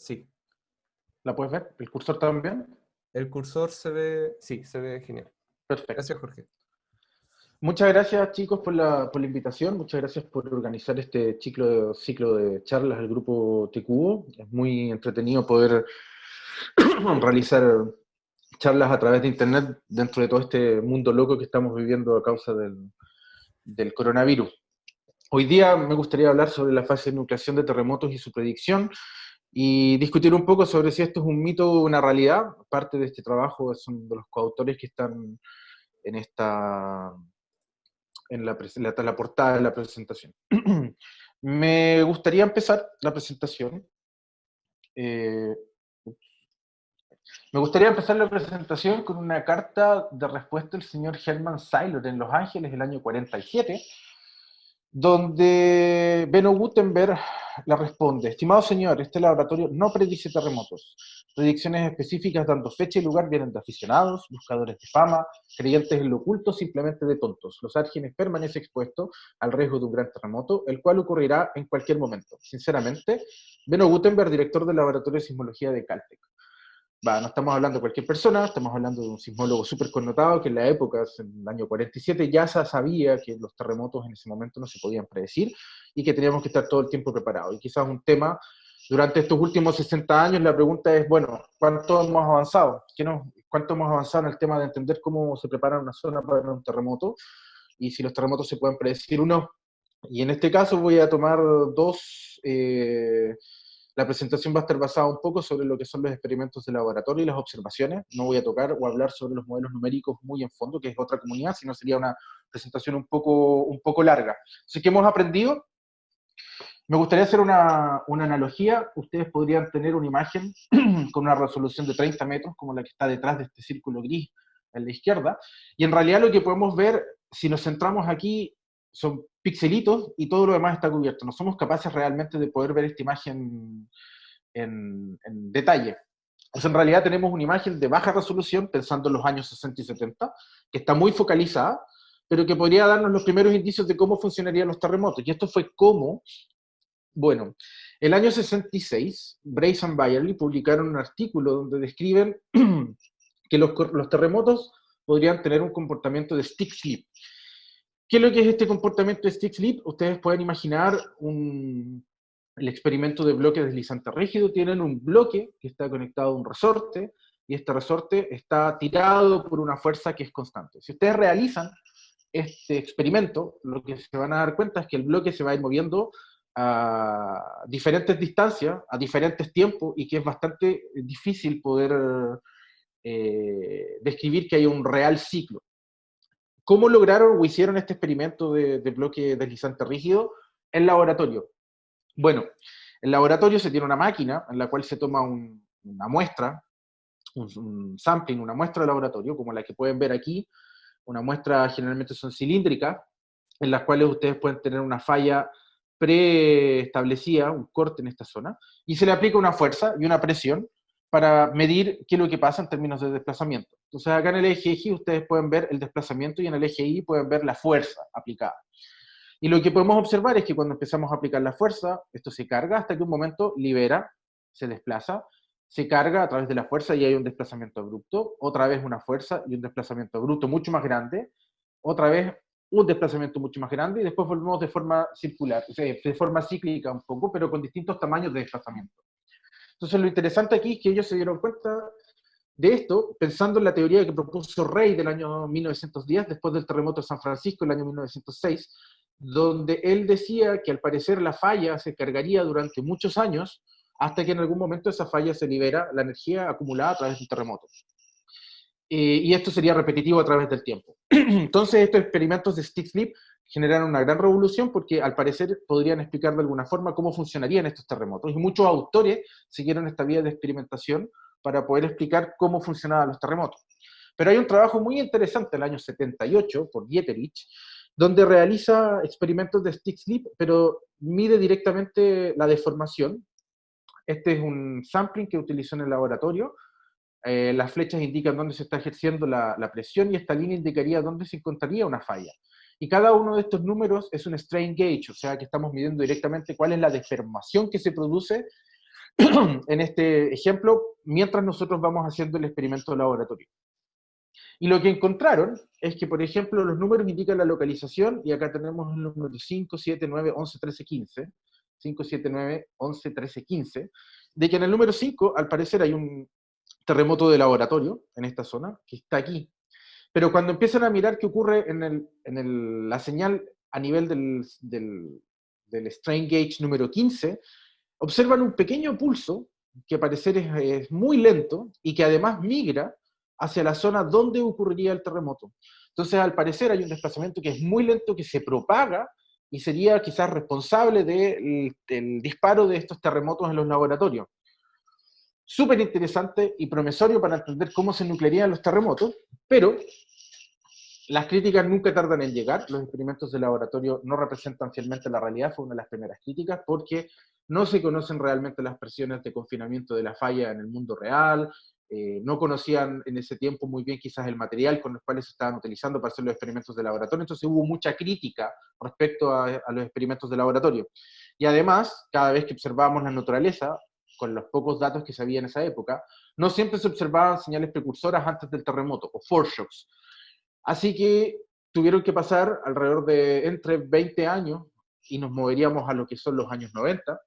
Sí. ¿La puedes ver? ¿El cursor también? El cursor se ve, sí, se ve genial. Perfecto. Gracias, Jorge. Muchas gracias, chicos, por la invitación. Muchas gracias por organizar este ciclo de charlas del grupo TQO. Es muy entretenido poder realizar charlas a través de Internet dentro de todo este mundo loco que estamos viviendo a causa del coronavirus. Hoy día me gustaría hablar sobre la fase de nucleación de terremotos y su predicción y discutir un poco sobre si esto es un mito o una realidad. Parte de este trabajo son de los coautores que están en la portada de la presentación. Me gustaría empezar la presentación. eh, Me gustaría empezar la presentación con una carta de respuesta del señor Hermann Saylor en Los Ángeles el año 47, donde Benno Gutenberg le responde: estimado señor, este laboratorio no predice terremotos. Predicciones específicas dando fecha y lugar vienen de aficionados, buscadores de fama, creyentes en lo oculto, simplemente de tontos. Los Árgeles permanece expuesto al riesgo de un gran terremoto, el cual ocurrirá en cualquier momento. Sinceramente, Benno Gutenberg, director del Laboratorio de Sismología de Caltech. No estamos hablando de cualquier persona, estamos hablando de un sismólogo súper connotado que en la época, en el año 47, ya se sabía que los terremotos en ese momento no se podían predecir y que teníamos que estar todo el tiempo preparados. Y quizás un tema, durante estos últimos 60 años, la pregunta es, bueno, ¿cuánto hemos avanzado? ¿Cuánto hemos avanzado en el tema de entender cómo se prepara una zona para un terremoto? Y si los terremotos se pueden predecir o no. Y en este caso voy a tomar la presentación va a estar basada un poco sobre lo que son los experimentos de laboratorio y las observaciones. No voy a tocar o hablar sobre los modelos numéricos muy en fondo, que es otra comunidad, sino sería una presentación un poco larga. Así que hemos aprendido. Me gustaría hacer una analogía. Ustedes podrían tener una imagen con una resolución de 30 metros, como la que está detrás de este círculo gris en la izquierda, y en realidad lo que podemos ver, si nos centramos aquí, son pixelitos y todo lo demás está cubierto. No somos capaces realmente de poder ver esta imagen en detalle. O sea, en realidad tenemos una imagen de baja resolución, pensando en los años 60 y 70, que está muy focalizada, pero que podría darnos los primeros indicios de cómo funcionarían los terremotos. Y esto fue cómo, bueno, el año 66, Brace and Byerly publicaron un artículo donde describen que los terremotos podrían tener un comportamiento de stick slip. ¿Qué es lo que es este comportamiento de stick slip? Ustedes pueden imaginar el experimento de bloque deslizante rígido. Tienen un bloque que está conectado a un resorte, y este resorte está tirado por una fuerza que es constante. Si ustedes realizan este experimento, lo que se van a dar cuenta es que el bloque se va a ir moviendo a diferentes distancias, a diferentes tiempos, y que es bastante difícil poder describir que hay un real ciclo. ¿Cómo lograron o hicieron este experimento de bloque deslizante rígido? En laboratorio. Bueno, en laboratorio se tiene una máquina en la cual se toma una muestra, un sampling, una muestra de laboratorio, como la que pueden ver aquí. Una muestra generalmente son cilíndricas, en las cuales ustedes pueden tener una falla preestablecida, un corte en esta zona, y se le aplica una fuerza y una presión para medir qué es lo que pasa en términos de desplazamiento. Entonces acá en el eje X ustedes pueden ver el desplazamiento y en el eje Y pueden ver la fuerza aplicada. Y lo que podemos observar es que cuando empezamos a aplicar la fuerza, esto se carga hasta que un momento libera, se desplaza, se carga a través de la fuerza y hay un desplazamiento abrupto, otra vez una fuerza y un desplazamiento abrupto mucho más grande, otra vez un desplazamiento mucho más grande y después volvemos de forma circular, o sea, de forma cíclica un poco, pero con distintos tamaños de desplazamiento. Entonces lo interesante aquí es que ellos se dieron cuenta de esto pensando en la teoría que propuso Rey del año 1910, después del terremoto de San Francisco, el año 1906, donde él decía que al parecer la falla se cargaría durante muchos años hasta que en algún momento esa falla se libera la energía acumulada a través del terremoto. Y esto sería repetitivo a través del tiempo. Entonces estos experimentos de stick slip generaron una gran revolución porque al parecer podrían explicar de alguna forma cómo funcionarían estos terremotos. Y muchos autores siguieron esta vía de experimentación para poder explicar cómo funcionaban los terremotos. Pero hay un trabajo muy interesante el año 78 por Dieterich, donde realiza experimentos de stick slip, pero mide directamente la deformación. Este es un sampling que utilizó en el laboratorio. Las flechas indican dónde se está ejerciendo la presión y esta línea indicaría dónde se encontraría una falla. Y cada uno de estos números es un strain gauge, o sea que estamos midiendo directamente cuál es la deformación que se produce en este ejemplo, mientras nosotros vamos haciendo el experimento de laboratorio. Y lo que encontraron es que, por ejemplo, los números indican la localización, y acá tenemos el número 5, 7, 9, 11, 13, 15, 5, 7, 9, 11, 13, 15, de que en el número 5, al parecer, hay un terremoto de laboratorio en esta zona, que está aquí. Pero cuando empiezan a mirar qué ocurre la señal a nivel del strain gauge número 15, observan un pequeño pulso que al parecer es muy lento y que además migra hacia la zona donde ocurriría el terremoto. Entonces, al parecer, hay un desplazamiento que es muy lento, que se propaga y sería quizás responsable del disparo de estos terremotos en los laboratorios. Súper interesante y promisorio para entender cómo se nuclearían los terremotos, pero las críticas nunca tardan en llegar. Los experimentos de laboratorio no representan fielmente la realidad, fue una de las primeras críticas, porque no se conocen realmente las presiones de confinamiento de la falla en el mundo real, no conocían en ese tiempo muy bien quizás el material con los cuales se estaban utilizando para hacer los experimentos de laboratorio, entonces hubo mucha crítica respecto a los experimentos de laboratorio. Y además, cada vez que observábamos la naturaleza, con los pocos datos que se había en esa época, no siempre se observaban señales precursoras antes del terremoto, o foreshocks. Así que tuvieron que pasar alrededor de entre 20 años y nos moveríamos a lo que son los años 90.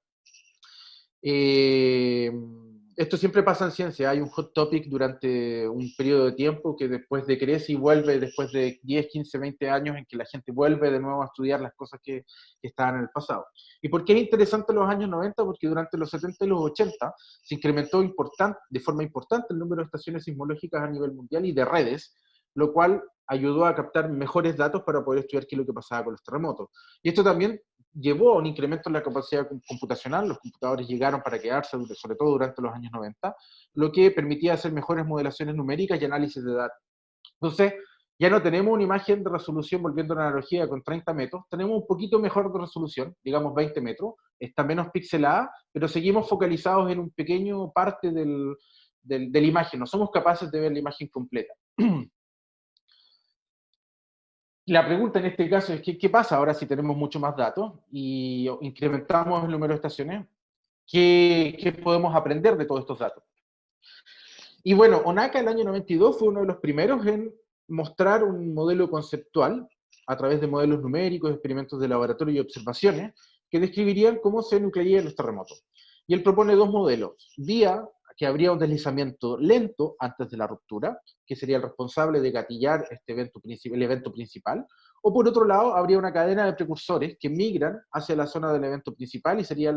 Esto siempre pasa en ciencia, hay un hot topic durante un periodo de tiempo que después decrece y vuelve después de 10, 15, 20 años en que la gente vuelve de nuevo a estudiar las cosas que estaban en el pasado. ¿Y por qué es interesante los años 90? Porque durante los 70 y los 80 se incrementó de forma importante el número de estaciones sismológicas a nivel mundial y de redes, lo cual ayudó a captar mejores datos para poder estudiar qué es lo que pasaba con los terremotos. Y esto también llevó a un incremento en la capacidad computacional, los computadores llegaron para quedarse, sobre todo durante los años 90, lo que permitía hacer mejores modelaciones numéricas y análisis de datos. Entonces, ya no tenemos una imagen de resolución, volviendo a la analogía, con 30 metros, tenemos un poquito mejor de resolución, digamos 20 metros, está menos pixelada, pero seguimos focalizados en un pequeño parte de la imagen, no somos capaces de ver la imagen completa. La pregunta en este caso es, ¿qué pasa ahora si tenemos mucho más datos y incrementamos el número de estaciones? ¿Qué podemos aprender de todos estos datos? Y bueno, ONACA el año 92 fue uno de los primeros en mostrar un modelo conceptual a través de modelos numéricos, experimentos de laboratorio y observaciones que describirían cómo se nuclearían los terremotos. Y él propone dos modelos. Vía que habría un deslizamiento lento antes de la ruptura, que sería el responsable de gatillar el evento principal, o por otro lado, habría una cadena de precursores que migran hacia la zona del evento principal y sería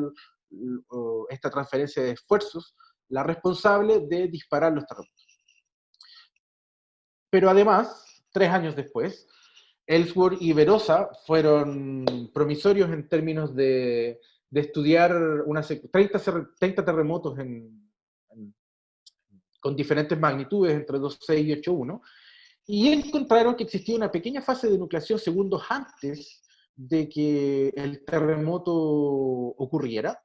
esta transferencia de esfuerzos la responsable de disparar los terremotos. Pero además, 3 años después, Ellsworth y Verosa fueron promisorios en términos de estudiar 30 terremotos con diferentes magnitudes, entre 2,6 y 8,1, y encontraron que existía una pequeña fase de nucleación segundos antes de que el terremoto ocurriera.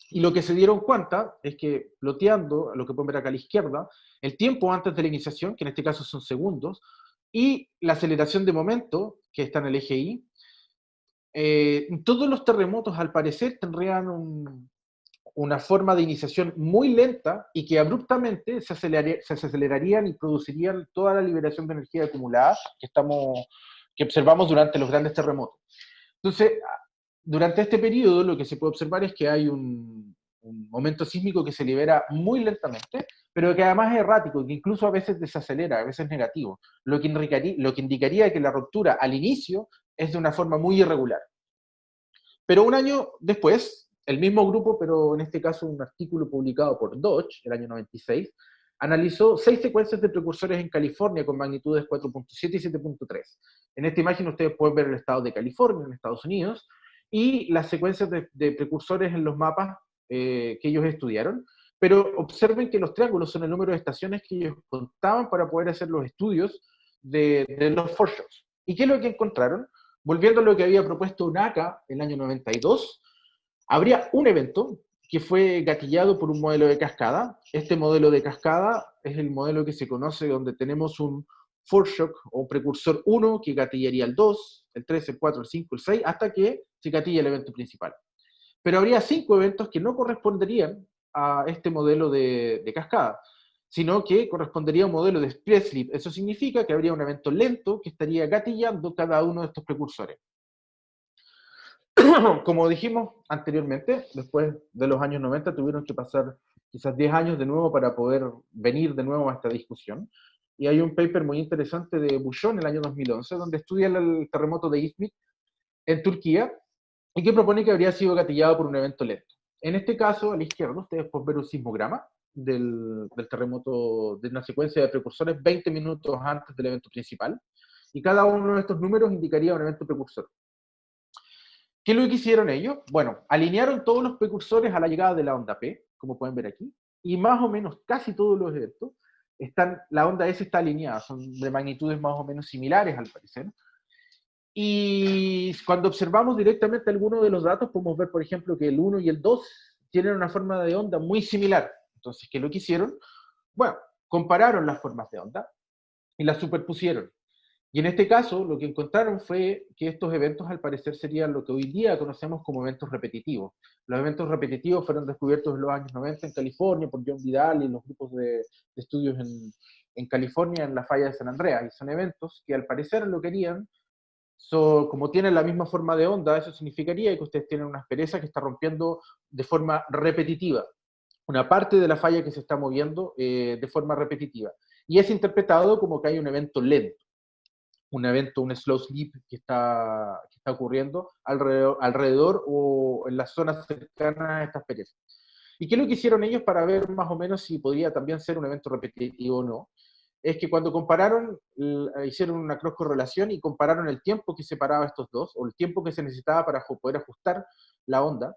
Y lo que se dieron cuenta es que, ploteando, lo que pueden ver acá a la izquierda, el tiempo antes de la iniciación, que en este caso son segundos, y la aceleración de momento, que está en el eje Y, todos los terremotos al parecer tendrían una forma de iniciación muy lenta y que abruptamente se acelerarían y producirían toda la liberación de energía acumulada que observamos durante los grandes terremotos. Entonces, durante este periodo lo que se puede observar es que hay un momento sísmico que se libera muy lentamente, pero que además es errático, que incluso a veces desacelera, a veces negativo, lo que indicaría que la ruptura al inicio es de una forma muy irregular. Pero un año después, el mismo grupo, pero en este caso un artículo publicado por Dodge, el año 96, analizó 6 secuencias de precursores en California con magnitudes 4.7 y 7.3. En esta imagen ustedes pueden ver el estado de California, en Estados Unidos, y las secuencias de precursores en los mapas que ellos estudiaron, pero observen que los triángulos son el número de estaciones que ellos contaban para poder hacer los estudios de los foreshocks. ¿Y qué es lo que encontraron? Volviendo a lo que había propuesto UNACA en el año 92, habría un evento que fue gatillado por un modelo de cascada. Este modelo de cascada es el modelo que se conoce donde tenemos un foreshock o precursor 1 que gatillaría el 2, el 3, el 4, el 5, el 6, hasta que se gatilla el evento principal. Pero habría 5 eventos que no corresponderían a este modelo de cascada, sino que correspondería a un modelo de spread slip. Eso significa que habría un evento lento que estaría gatillando cada uno de estos precursores. Como dijimos anteriormente, después de los años 90 tuvieron que pasar quizás 10 años de nuevo para poder venir de nuevo a esta discusión. Y hay un paper muy interesante de Buchon en el año 2011, donde estudia el terremoto de İzmit en Turquía y que propone que habría sido gatillado por un evento lento. En este caso, a la izquierda, ustedes pueden ver un sismograma del terremoto, de una secuencia de precursores 20 minutos antes del evento principal, y cada uno de estos números indicaría un evento precursor. ¿Qué es lo que hicieron ellos? Bueno, alinearon todos los precursores a la llegada de la onda P, como pueden ver aquí, y más o menos casi todos los eventos, la onda S está alineada, son de magnitudes más o menos similares al parecer. Y cuando observamos directamente algunos de los datos, podemos ver, por ejemplo, que el 1 y el 2 tienen una forma de onda muy similar. Entonces, ¿qué es lo que hicieron? Bueno, compararon las formas de onda y las superpusieron. Y en este caso, lo que encontraron fue que estos eventos, al parecer, serían lo que hoy día conocemos como eventos repetitivos. Los eventos repetitivos fueron descubiertos en los años 90 en California por John Vidal y los grupos de estudios en California, en la falla de San Andreas. Y son eventos que, al parecer, lo querían. Como tienen la misma forma de onda, eso significaría que ustedes tienen una aspereza que está rompiendo de forma repetitiva. Una parte de la falla que se está moviendo de forma repetitiva. Y es interpretado como que hay un evento lento. Un evento, un slow slip que está ocurriendo alrededor o en las zonas cercanas a estas perezas. ¿Y qué es lo que hicieron ellos para ver más o menos si podría también ser un evento repetitivo o no? Es que cuando compararon, hicieron una cross correlación y compararon el tiempo que separaba estos dos, o el tiempo que se necesitaba para poder ajustar la onda,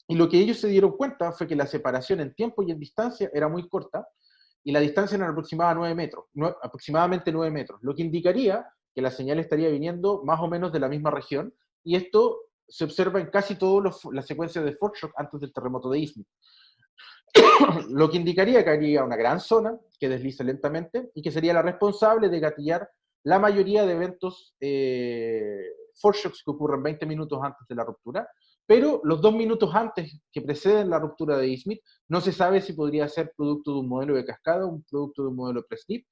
y lo que ellos se dieron cuenta fue que la separación en tiempo y en distancia era muy corta, y la distancia era aproximadamente 9 metros, lo que indicaría que la señal estaría viniendo más o menos de la misma región, y esto se observa en casi todas las secuencias de foreshock antes del terremoto de İzmit. Lo que indicaría que habría una gran zona que desliza lentamente y que sería la responsable de gatillar la mayoría de eventos foreshocks que ocurren 20 minutos antes de la ruptura, pero los 2 minutos antes que preceden la ruptura de İzmit no se sabe si podría ser producto de un modelo de cascada, un producto de un modelo pre-slip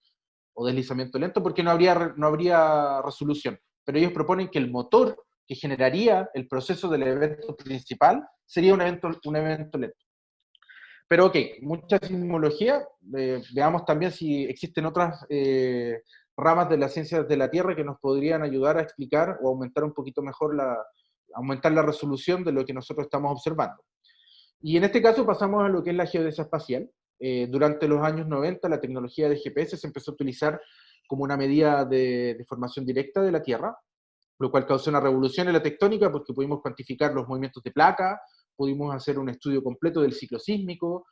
o deslizamiento lento, porque no habría resolución. Pero ellos proponen que el motor que generaría el proceso del evento principal sería un evento lento. Pero ok, mucha sismología. Veamos también si existen otras ramas de las ciencias de la Tierra que nos podrían ayudar a explicar o aumentar un poquito mejor aumentar la resolución de lo que nosotros estamos observando. Y en este caso pasamos a lo que es la geodesia espacial. Durante los años 90 la tecnología de GPS se empezó a utilizar como una medida de formación directa de la Tierra, lo cual causó una revolución en la tectónica porque pudimos cuantificar los movimientos de placa, pudimos hacer un estudio completo del ciclo sísmico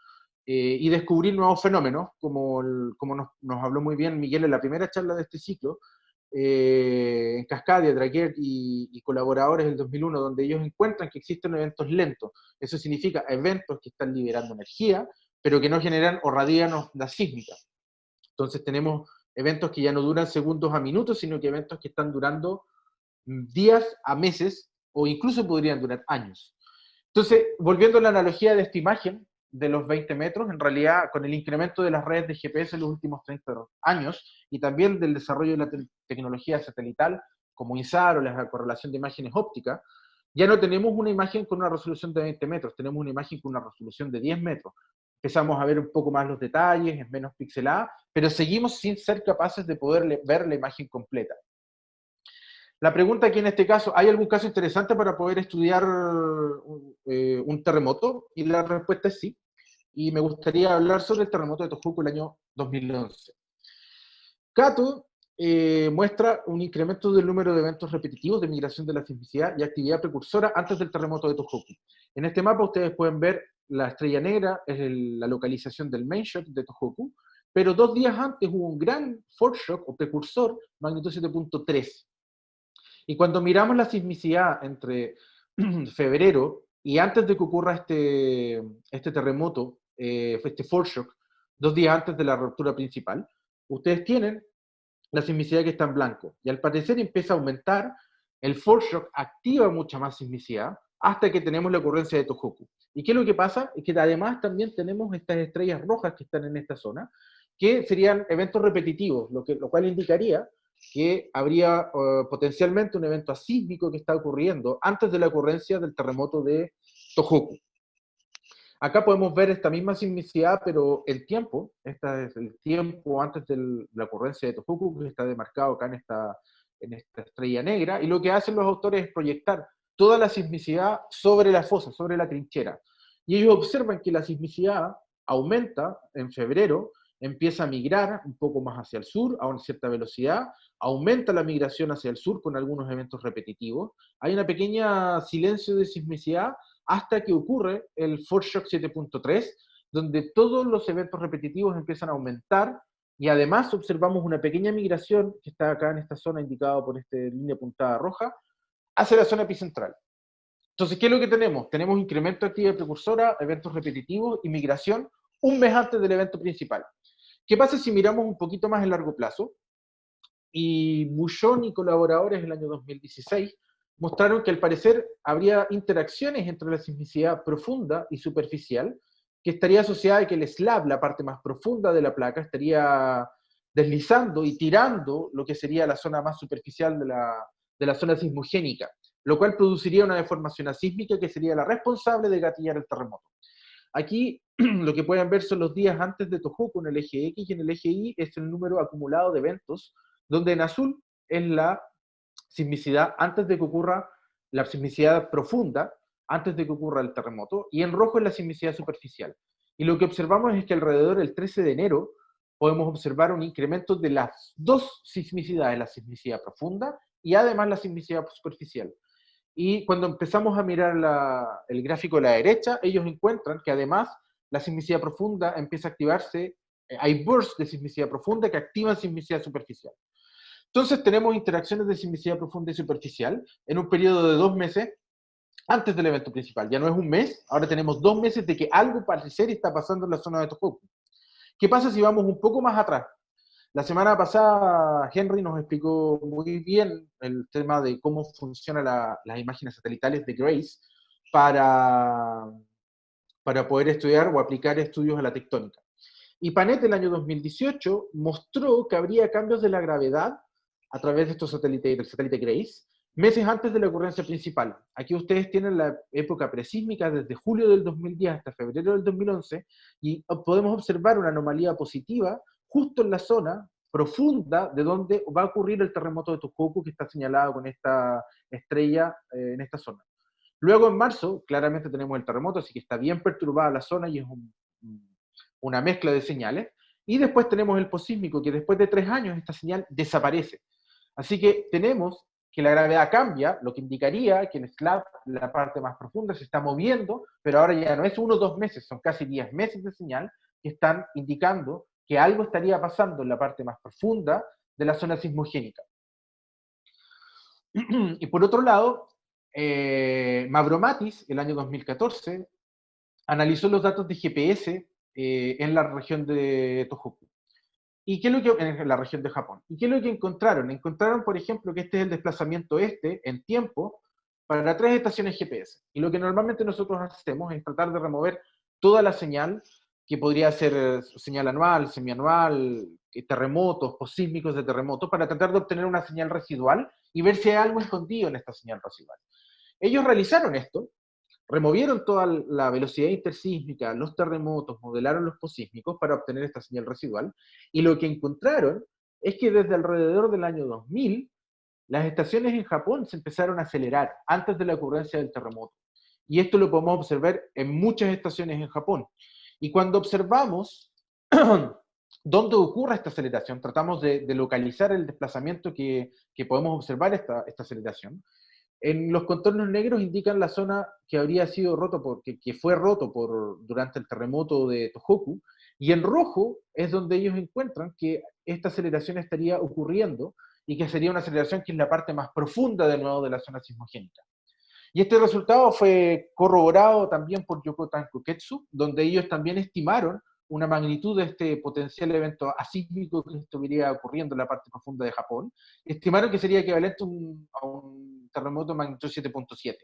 y descubrir nuevos fenómenos, como nos habló muy bien Miguel en la primera charla de este ciclo, en Cascadia, Draguer y colaboradores del 2001, donde ellos encuentran que existen eventos lentos. Eso significa eventos que están liberando energía, pero que no generan o radian ondas sísmicas. Entonces tenemos eventos que ya no duran segundos a minutos, sino que eventos que están durando días a meses o incluso podrían durar años. Entonces, volviendo a la analogía de esta imagen de los 20 metros, en realidad con el incremento de las redes de GPS en los últimos 30 años y también del desarrollo de la tecnología satelital como INSAR o la correlación de imágenes ópticas, ya no tenemos una imagen con una resolución de 20 metros, tenemos una imagen con una resolución de 10 metros. Empezamos a ver un poco más los detalles, es menos pixelada, pero seguimos sin ser capaces de poder ver la imagen completa. La pregunta aquí en este caso, ¿hay algún caso interesante para poder estudiar un terremoto? Y la respuesta es sí. Y me gustaría hablar sobre el terremoto de Tohoku el año 2011. Kato muestra un incremento del número de eventos repetitivos de migración de la sismicidad y actividad precursora antes del terremoto de Tohoku. En este mapa ustedes pueden ver la estrella negra, es la localización del main shock de Tohoku, pero 2 días antes hubo un gran foreshock o precursor, magnitud 7.3. Y cuando miramos la sismicidad entre febrero y antes de que ocurra este terremoto, este foreshock, 2 días antes de la ruptura principal, ustedes tienen la sismicidad que está en blanco. Y al parecer empieza a aumentar, el foreshock activa mucha más sismicidad, hasta que tenemos la ocurrencia de Tohoku. ¿Y qué es lo que pasa? Es que además también tenemos estas estrellas rojas que están en esta zona, que serían eventos repetitivos, lo cual indicaría que habría potencialmente un evento asísmico que está ocurriendo antes de la ocurrencia del terremoto de Tohoku. Acá podemos ver esta misma sismicidad, pero el tiempo, este es el tiempo antes de la ocurrencia de Tohoku, que está demarcado acá en esta estrella negra, y lo que hacen los autores es proyectar toda la sismicidad sobre la fosa, sobre la trinchera. Y ellos observan que la sismicidad aumenta en febrero, empieza a migrar un poco más hacia el sur a una cierta velocidad, aumenta la migración hacia el sur con algunos eventos repetitivos, hay una pequeña silencio de sismicidad hasta que ocurre el Foreshock 7.3, donde todos los eventos repetitivos empiezan a aumentar y además observamos una pequeña migración que está acá en esta zona indicada por esta línea puntada roja hacia la zona epicentral. Entonces, ¿qué es lo que tenemos? Tenemos incremento de actividad precursora, eventos repetitivos y migración un mes antes del evento principal. ¿Qué pasa si miramos un poquito más en largo plazo? Y Bouchon y colaboradores en el año 2016 mostraron que al parecer habría interacciones entre la sismicidad profunda y superficial, que estaría asociada a que el slab, la parte más profunda de la placa, estaría deslizando y tirando lo que sería la zona más superficial de la zona sismogénica, lo cual produciría una deformación asísmica que sería la responsable de gatillar el terremoto. Aquí lo que pueden ver son los días antes de Tohoku en el eje X y en el eje Y es el número acumulado de eventos, donde en azul es la sismicidad antes de que ocurra la sismicidad profunda, antes de que ocurra el terremoto, y en rojo es la sismicidad superficial. Y lo que observamos es que alrededor del 13 de enero podemos observar un incremento de las dos sismicidades, la sismicidad profunda y además la sismicidad superficial. Y cuando empezamos a mirar el gráfico de la derecha, ellos encuentran que además la sismicidad profunda empieza a activarse, hay bursts de sismicidad profunda que activan sismicidad superficial. Entonces tenemos interacciones de sismicidad profunda y superficial en un periodo de 2 meses antes del evento principal. Ya no es un mes, ahora tenemos 2 meses de que algo parecer está pasando en la zona de Tohoku. ¿Qué pasa si vamos un poco más atrás? La semana pasada Henry nos explicó muy bien el tema de cómo funcionan las imágenes satelitales de GRACE para, para poder estudiar o aplicar estudios a la tectónica. Y Panet el año 2018 mostró que habría cambios de la gravedad a través de estos satélites, del satélite GRACE, meses antes de la ocurrencia principal. Aquí ustedes tienen la época presísmica desde julio del 2010 hasta febrero del 2011 y podemos observar una anomalía positiva justo en la zona profunda de donde va a ocurrir el terremoto de Tohoku que está señalado con esta estrella en esta zona. Luego en marzo, claramente tenemos el terremoto, así que está bien perturbada la zona y es una mezcla de señales. Y después tenemos el posísmico, que después de 3 años esta señal desaparece. Así que tenemos que la gravedad cambia, lo que indicaría que el slab, la parte más profunda, se está moviendo, pero ahora ya no es 1 o 2 meses, son casi 10 meses de señal que están indicando que algo estaría pasando en la parte más profunda de la zona sismogénica. Y por otro lado, Mavromatis, el año 2014, analizó los datos de GPS en la región de Tohoku. ¿Y qué es lo que, en la región de Japón? ¿Y qué es lo que encontraron? Encontraron, por ejemplo, que este es el desplazamiento en tiempo para 3 estaciones GPS. Y lo que normalmente nosotros hacemos es tratar de remover toda la señal, que podría ser señal anual, semianual, terremotos, sísmicos de terremotos, para tratar de obtener una señal residual y ver si hay algo escondido en esta señal residual. Ellos realizaron esto, removieron toda la velocidad intersísmica, los terremotos, modelaron los posísmicos para obtener esta señal residual, y lo que encontraron es que desde alrededor del año 2000, las estaciones en Japón se empezaron a acelerar antes de la ocurrencia del terremoto. Y esto lo podemos observar en muchas estaciones en Japón. Y cuando observamos dónde ocurre esta aceleración, tratamos de localizar el desplazamiento que podemos observar esta aceleración. En los contornos negros indican la zona que habría sido roto que fue roto durante el terremoto de Tohoku, y en rojo es donde ellos encuentran que esta aceleración estaría ocurriendo y que sería una aceleración que es la parte más profunda de nuevo de la zona sismogénica. Y este resultado fue corroborado también por Yoko Tankoketsu, donde ellos también estimaron una magnitud de este potencial evento asísmico que estuviera ocurriendo en la parte profunda de Japón. Estimaron que sería equivalente a un terremoto de magnitud 7.7.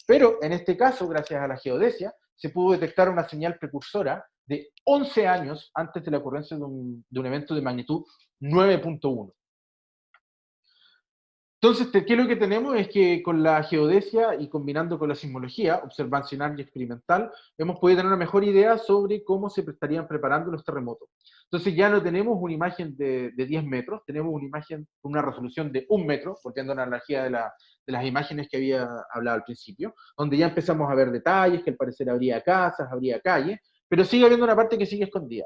Pero en este caso, gracias a la geodesia, se pudo detectar una señal precursora de 11 años antes de la ocurrencia de un evento de magnitud 9.1. Entonces, ¿qué es lo que tenemos? Es que con la geodesia y combinando con la sismología observacional y experimental, hemos podido tener una mejor idea sobre cómo se estarían preparando los terremotos. Entonces ya no tenemos una imagen de 10 metros, tenemos una imagen con una resolución de 1 metro, volviendo a la analogía de las imágenes que había hablado al principio, donde ya empezamos a ver detalles, que al parecer habría casas, habría calles, pero sigue habiendo una parte que sigue escondida.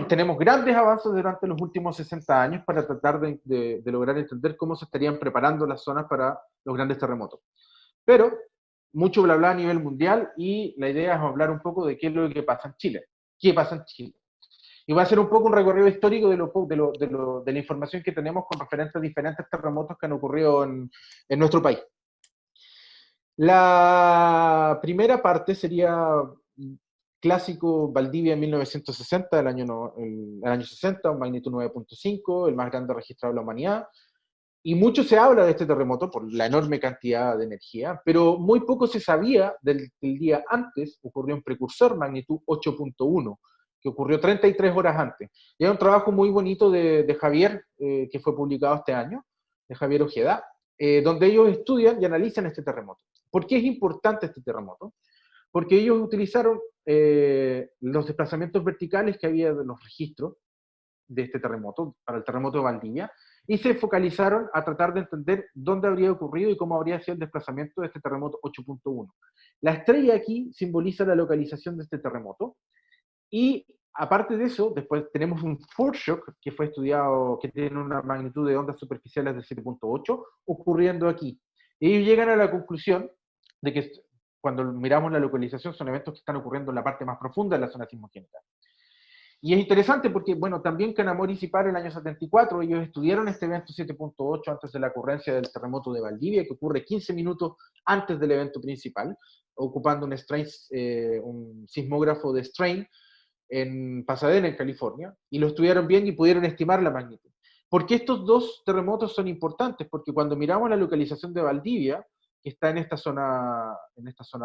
Tenemos grandes avances durante los últimos 60 años para tratar de lograr entender cómo se estarían preparando las zonas para los grandes terremotos. Pero mucho bla bla a nivel mundial y la idea es hablar un poco de qué es lo que pasa en Chile. ¿Qué pasa en Chile? Y va a ser un poco un recorrido histórico de la información que tenemos con referentes a diferentes terremotos que han ocurrido en nuestro país. La primera parte sería clásico Valdivia en 1960, el año 60, un magnitud 9.5, el más grande registrado en la humanidad. Y mucho se habla de este terremoto por la enorme cantidad de energía, pero muy poco se sabía del día antes. Ocurrió un precursor magnitud 8.1, que ocurrió 33 horas antes. Y hay un trabajo muy bonito de Javier, que fue publicado este año, de Javier Ojeda, donde ellos estudian y analizan este terremoto. ¿Por qué es importante este terremoto? Porque ellos utilizaron los desplazamientos verticales que había de los registros de este terremoto, para el terremoto de Valdivia, y se focalizaron a tratar de entender dónde habría ocurrido y cómo habría sido el desplazamiento de este terremoto 8.1. La estrella aquí simboliza la localización de este terremoto, y aparte de eso, después tenemos un foreshock que fue estudiado, que tiene una magnitud de ondas superficiales de 7.8, ocurriendo aquí. Y ellos llegan a la conclusión de que cuando miramos la localización son eventos que están ocurriendo en la parte más profunda de la zona sismogénica. Y es interesante porque, bueno, también Canamori y Cipar en el año 74, ellos estudiaron este evento 7.8 antes de la ocurrencia del terremoto de Valdivia, que ocurre 15 minutos antes del evento principal, ocupando un sismógrafo de Strain en Pasadena, en California, y lo estudiaron bien y pudieron estimar la magnitud. ¿Por qué estos dos terremotos son importantes? Porque cuando miramos la localización de Valdivia, que está en esta zona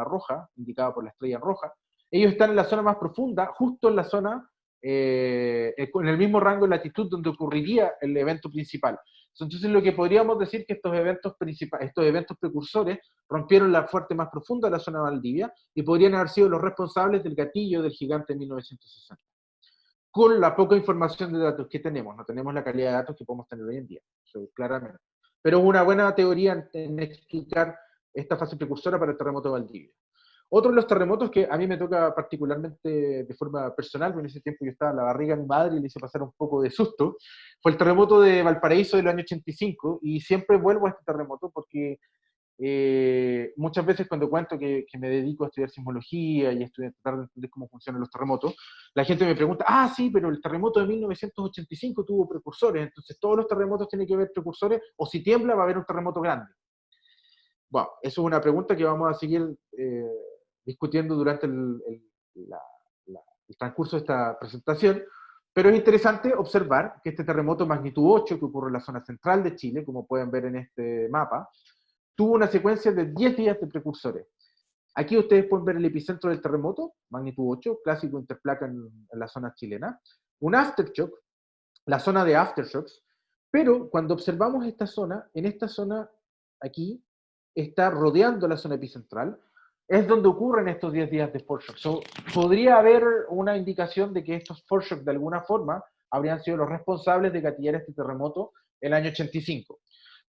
roja, indicada por la estrella roja, ellos están en la zona más profunda, justo en la zona, en el mismo rango de latitud donde ocurriría el evento principal. Entonces lo que podríamos decir que estos eventos precursores rompieron la fuerte más profunda de la zona de Valdivia y podrían haber sido los responsables del gatillo del gigante de 1960. Con la poca información de datos que tenemos, no tenemos la calidad de datos que podemos tener hoy en día, claramente. Pero es una buena teoría en explicar esta fase precursora para el terremoto de Valdivia. Otro de los terremotos que a mí me toca particularmente de forma personal, porque en ese tiempo yo estaba en la barriga de mi madre y le hice pasar un poco de susto, fue el terremoto de Valparaíso del año 85, y siempre vuelvo a este terremoto porque muchas veces cuando cuento que me dedico a estudiar sismología y a tratar de entender cómo funcionan los terremotos, la gente me pregunta, sí, pero el terremoto de 1985 tuvo precursores, entonces todos los terremotos tienen que haber precursores, o si tiembla va a haber un terremoto grande. Bueno, eso es una pregunta que vamos a seguir discutiendo durante el transcurso de esta presentación, pero es interesante observar que este terremoto magnitud 8 que ocurre en la zona central de Chile, como pueden ver en este mapa, tuvo una secuencia de 10 días de precursores. Aquí ustedes pueden ver el epicentro del terremoto, magnitud 8, clásico interplaca en la zona chilena, un aftershock, la zona de aftershocks, pero cuando observamos esta zona, en esta zona aquí está rodeando la zona epicentral, es donde ocurren estos 10 días de foreshock. Podría haber una indicación de que estos foreshock de alguna forma habrían sido los responsables de gatillar este terremoto el año 85.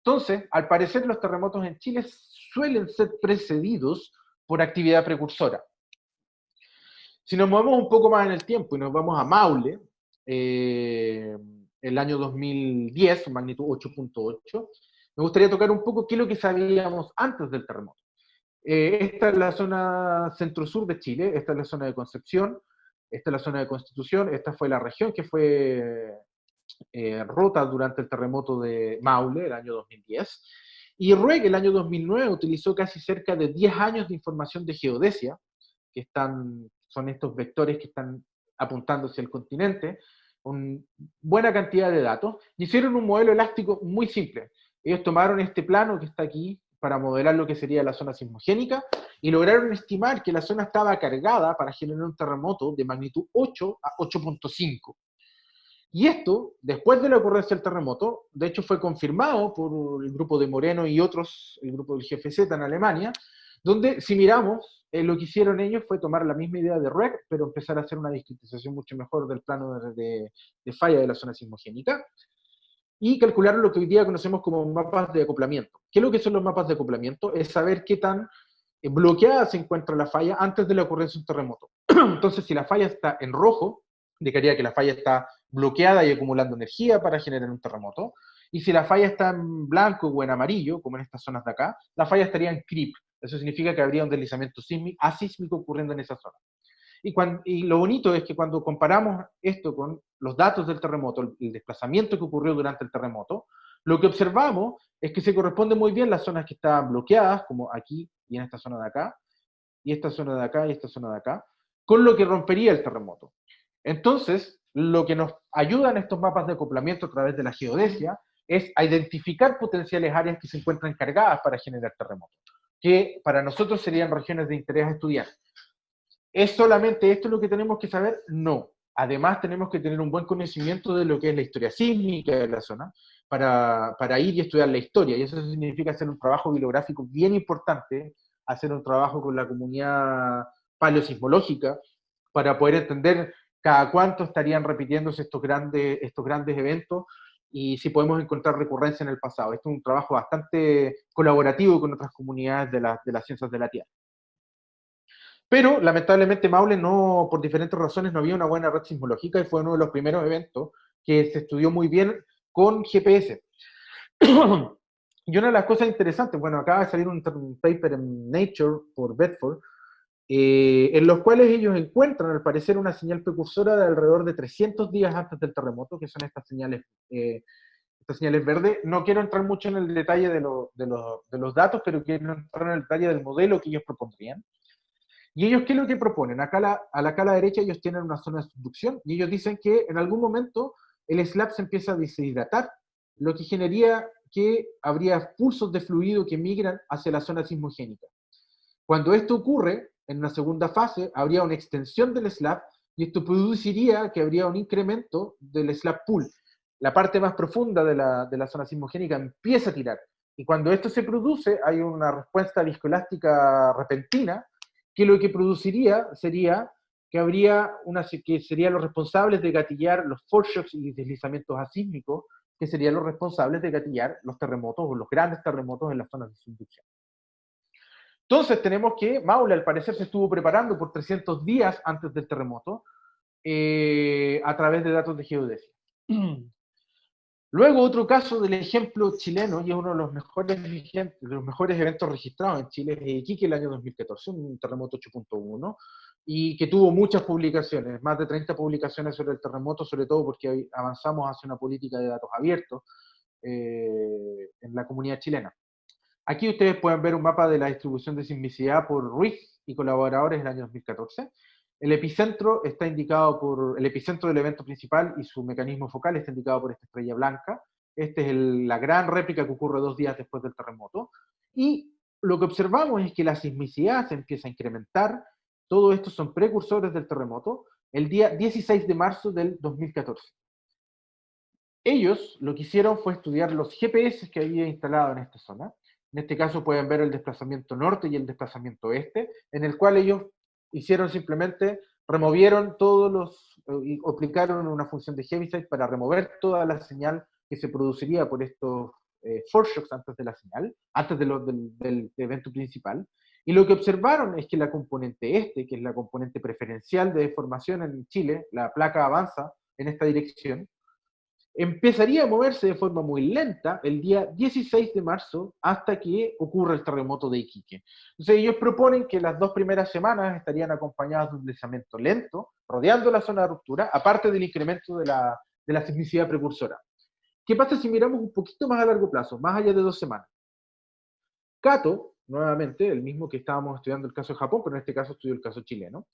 Entonces, al parecer los terremotos en Chile suelen ser precedidos por actividad precursora. Si nos movemos un poco más en el tiempo y nos vamos a Maule, el año 2010, magnitud 8.8, me gustaría tocar un poco qué es lo que sabíamos antes del terremoto. Esta es la zona centro-sur de Chile, esta es la zona de Concepción, esta es la zona de Constitución, esta fue la región que fue rota durante el terremoto de Maule, el año 2010, y RUEG, el año 2009, utilizó casi cerca de 10 años de información de geodesia, que son estos vectores que están apuntando hacia el continente, con buena cantidad de datos, y hicieron un modelo elástico muy simple. Ellos tomaron este plano que está aquí, para modelar lo que sería la zona sismogénica y lograron estimar que la zona estaba cargada para generar un terremoto de magnitud 8 a 8.5. Y esto, después de la ocurrencia del terremoto, de hecho fue confirmado por el grupo de Moreno y otros, el grupo del GFZ en Alemania, donde si miramos, lo que hicieron ellos fue tomar la misma idea de REC, pero empezar a hacer una discretización mucho mejor del plano de falla de la zona sismogénica, y calcularon lo que hoy día conocemos como mapas de acoplamiento. ¿Qué es lo que son los mapas de acoplamiento? Es saber qué tan bloqueada se encuentra la falla antes de la ocurrencia de un terremoto. Entonces, si la falla está en rojo, indicaría que la falla está bloqueada y acumulando energía para generar un terremoto. Y si la falla está en blanco o en amarillo, como en estas zonas de acá, la falla estaría en creep. Eso significa que habría un deslizamiento asísmico ocurriendo en esa zona. Y lo bonito es que cuando comparamos esto con los datos del terremoto, el desplazamiento que ocurrió durante el terremoto, lo que observamos es que se corresponden muy bien las zonas que estaban bloqueadas, como aquí y en esta zona de acá, y esta zona de acá y esta zona de acá, con lo que rompería el terremoto. Entonces, lo que nos ayudan estos mapas de acoplamiento a través de la geodesia es a identificar potenciales áreas que se encuentran cargadas para generar terremotos, que para nosotros serían regiones de interés a estudiar. ¿Es solamente esto lo que tenemos que saber? No. Además, tenemos que tener un buen conocimiento de lo que es la historia sísmica de la zona para ir y estudiar la historia. Y eso significa hacer un trabajo bibliográfico bien importante, hacer un trabajo con la comunidad paleosismológica para poder entender cada cuánto estarían repitiéndose estos grandes eventos y si podemos encontrar recurrencia en el pasado. Esto es un trabajo bastante colaborativo con otras comunidades de las ciencias de la Tierra. Pero lamentablemente Maule no, por diferentes razones, no había una buena red sismológica y fue uno de los primeros eventos que se estudió muy bien con GPS. Y una de las cosas interesantes, bueno, acaba de salir un paper en Nature por Bedford, en los cuales ellos encuentran, al parecer, una señal precursora de alrededor de 300 días antes del terremoto, que son estas señales verdes. No quiero entrar mucho en el detalle de los datos, pero quiero entrar en el detalle del modelo que ellos propondrían. ¿Y ellos qué es lo que proponen? Acá acá a la derecha ellos tienen una zona de subducción y ellos dicen que en algún momento el slab se empieza a deshidratar, lo que generaría que habría pulsos de fluido que migran hacia la zona sismogénica. Cuando esto ocurre, en una segunda fase, habría una extensión del slab y esto produciría que habría un incremento del slab pool. La parte más profunda de la zona sismogénica empieza a tirar. Y cuando esto se produce, hay una respuesta viscoelástica repentina que lo que produciría sería que que serían los responsables de gatillar los foreshocks y deslizamientos asísmicos, que serían los responsables de gatillar los terremotos o los grandes terremotos en las zonas de subducción. Entonces tenemos que Maule al parecer se estuvo preparando por 300 días antes del terremoto a través de datos de geodesia. Luego otro caso del ejemplo chileno, y es uno de los mejores eventos registrados en Chile, es Iquique el año 2014, un terremoto 8.1, y que tuvo muchas publicaciones, más de 30 publicaciones sobre el terremoto, sobre todo porque avanzamos hacia una política de datos abiertos en la comunidad chilena. Aquí ustedes pueden ver un mapa de la distribución de sismicidad por Ruiz y colaboradores en el año 2014. El epicentro el epicentro del evento principal y su mecanismo focal está indicado por esta estrella blanca. Esta es la gran réplica que ocurre 2 días después del terremoto. Y lo que observamos es que la sismicidad se empieza a incrementar. Todo esto son precursores del terremoto el día 16 de marzo del 2014. Ellos lo que hicieron fue estudiar los GPS que había instalado en esta zona. En este caso pueden ver el desplazamiento norte y el desplazamiento este, en el cual ellos hicieron simplemente, removieron y aplicaron una función de Heaviside para remover toda la señal que se produciría por estos foreshocks antes de la señal, antes del evento principal. Y lo que observaron es que la componente que es la componente preferencial de deformación en Chile, la placa avanza en esta dirección, empezaría a moverse de forma muy lenta el día 16 de marzo hasta que ocurra el terremoto de Iquique. Entonces ellos proponen que las 2 primeras semanas estarían acompañadas de un deslizamiento lento, rodeando la zona de ruptura, aparte del incremento de la sismicidad precursora. ¿Qué pasa si miramos un poquito más a largo plazo, más allá de 2 semanas? Kato, nuevamente, el mismo que estábamos estudiando el caso de Japón, pero en este caso estudió el caso chileno,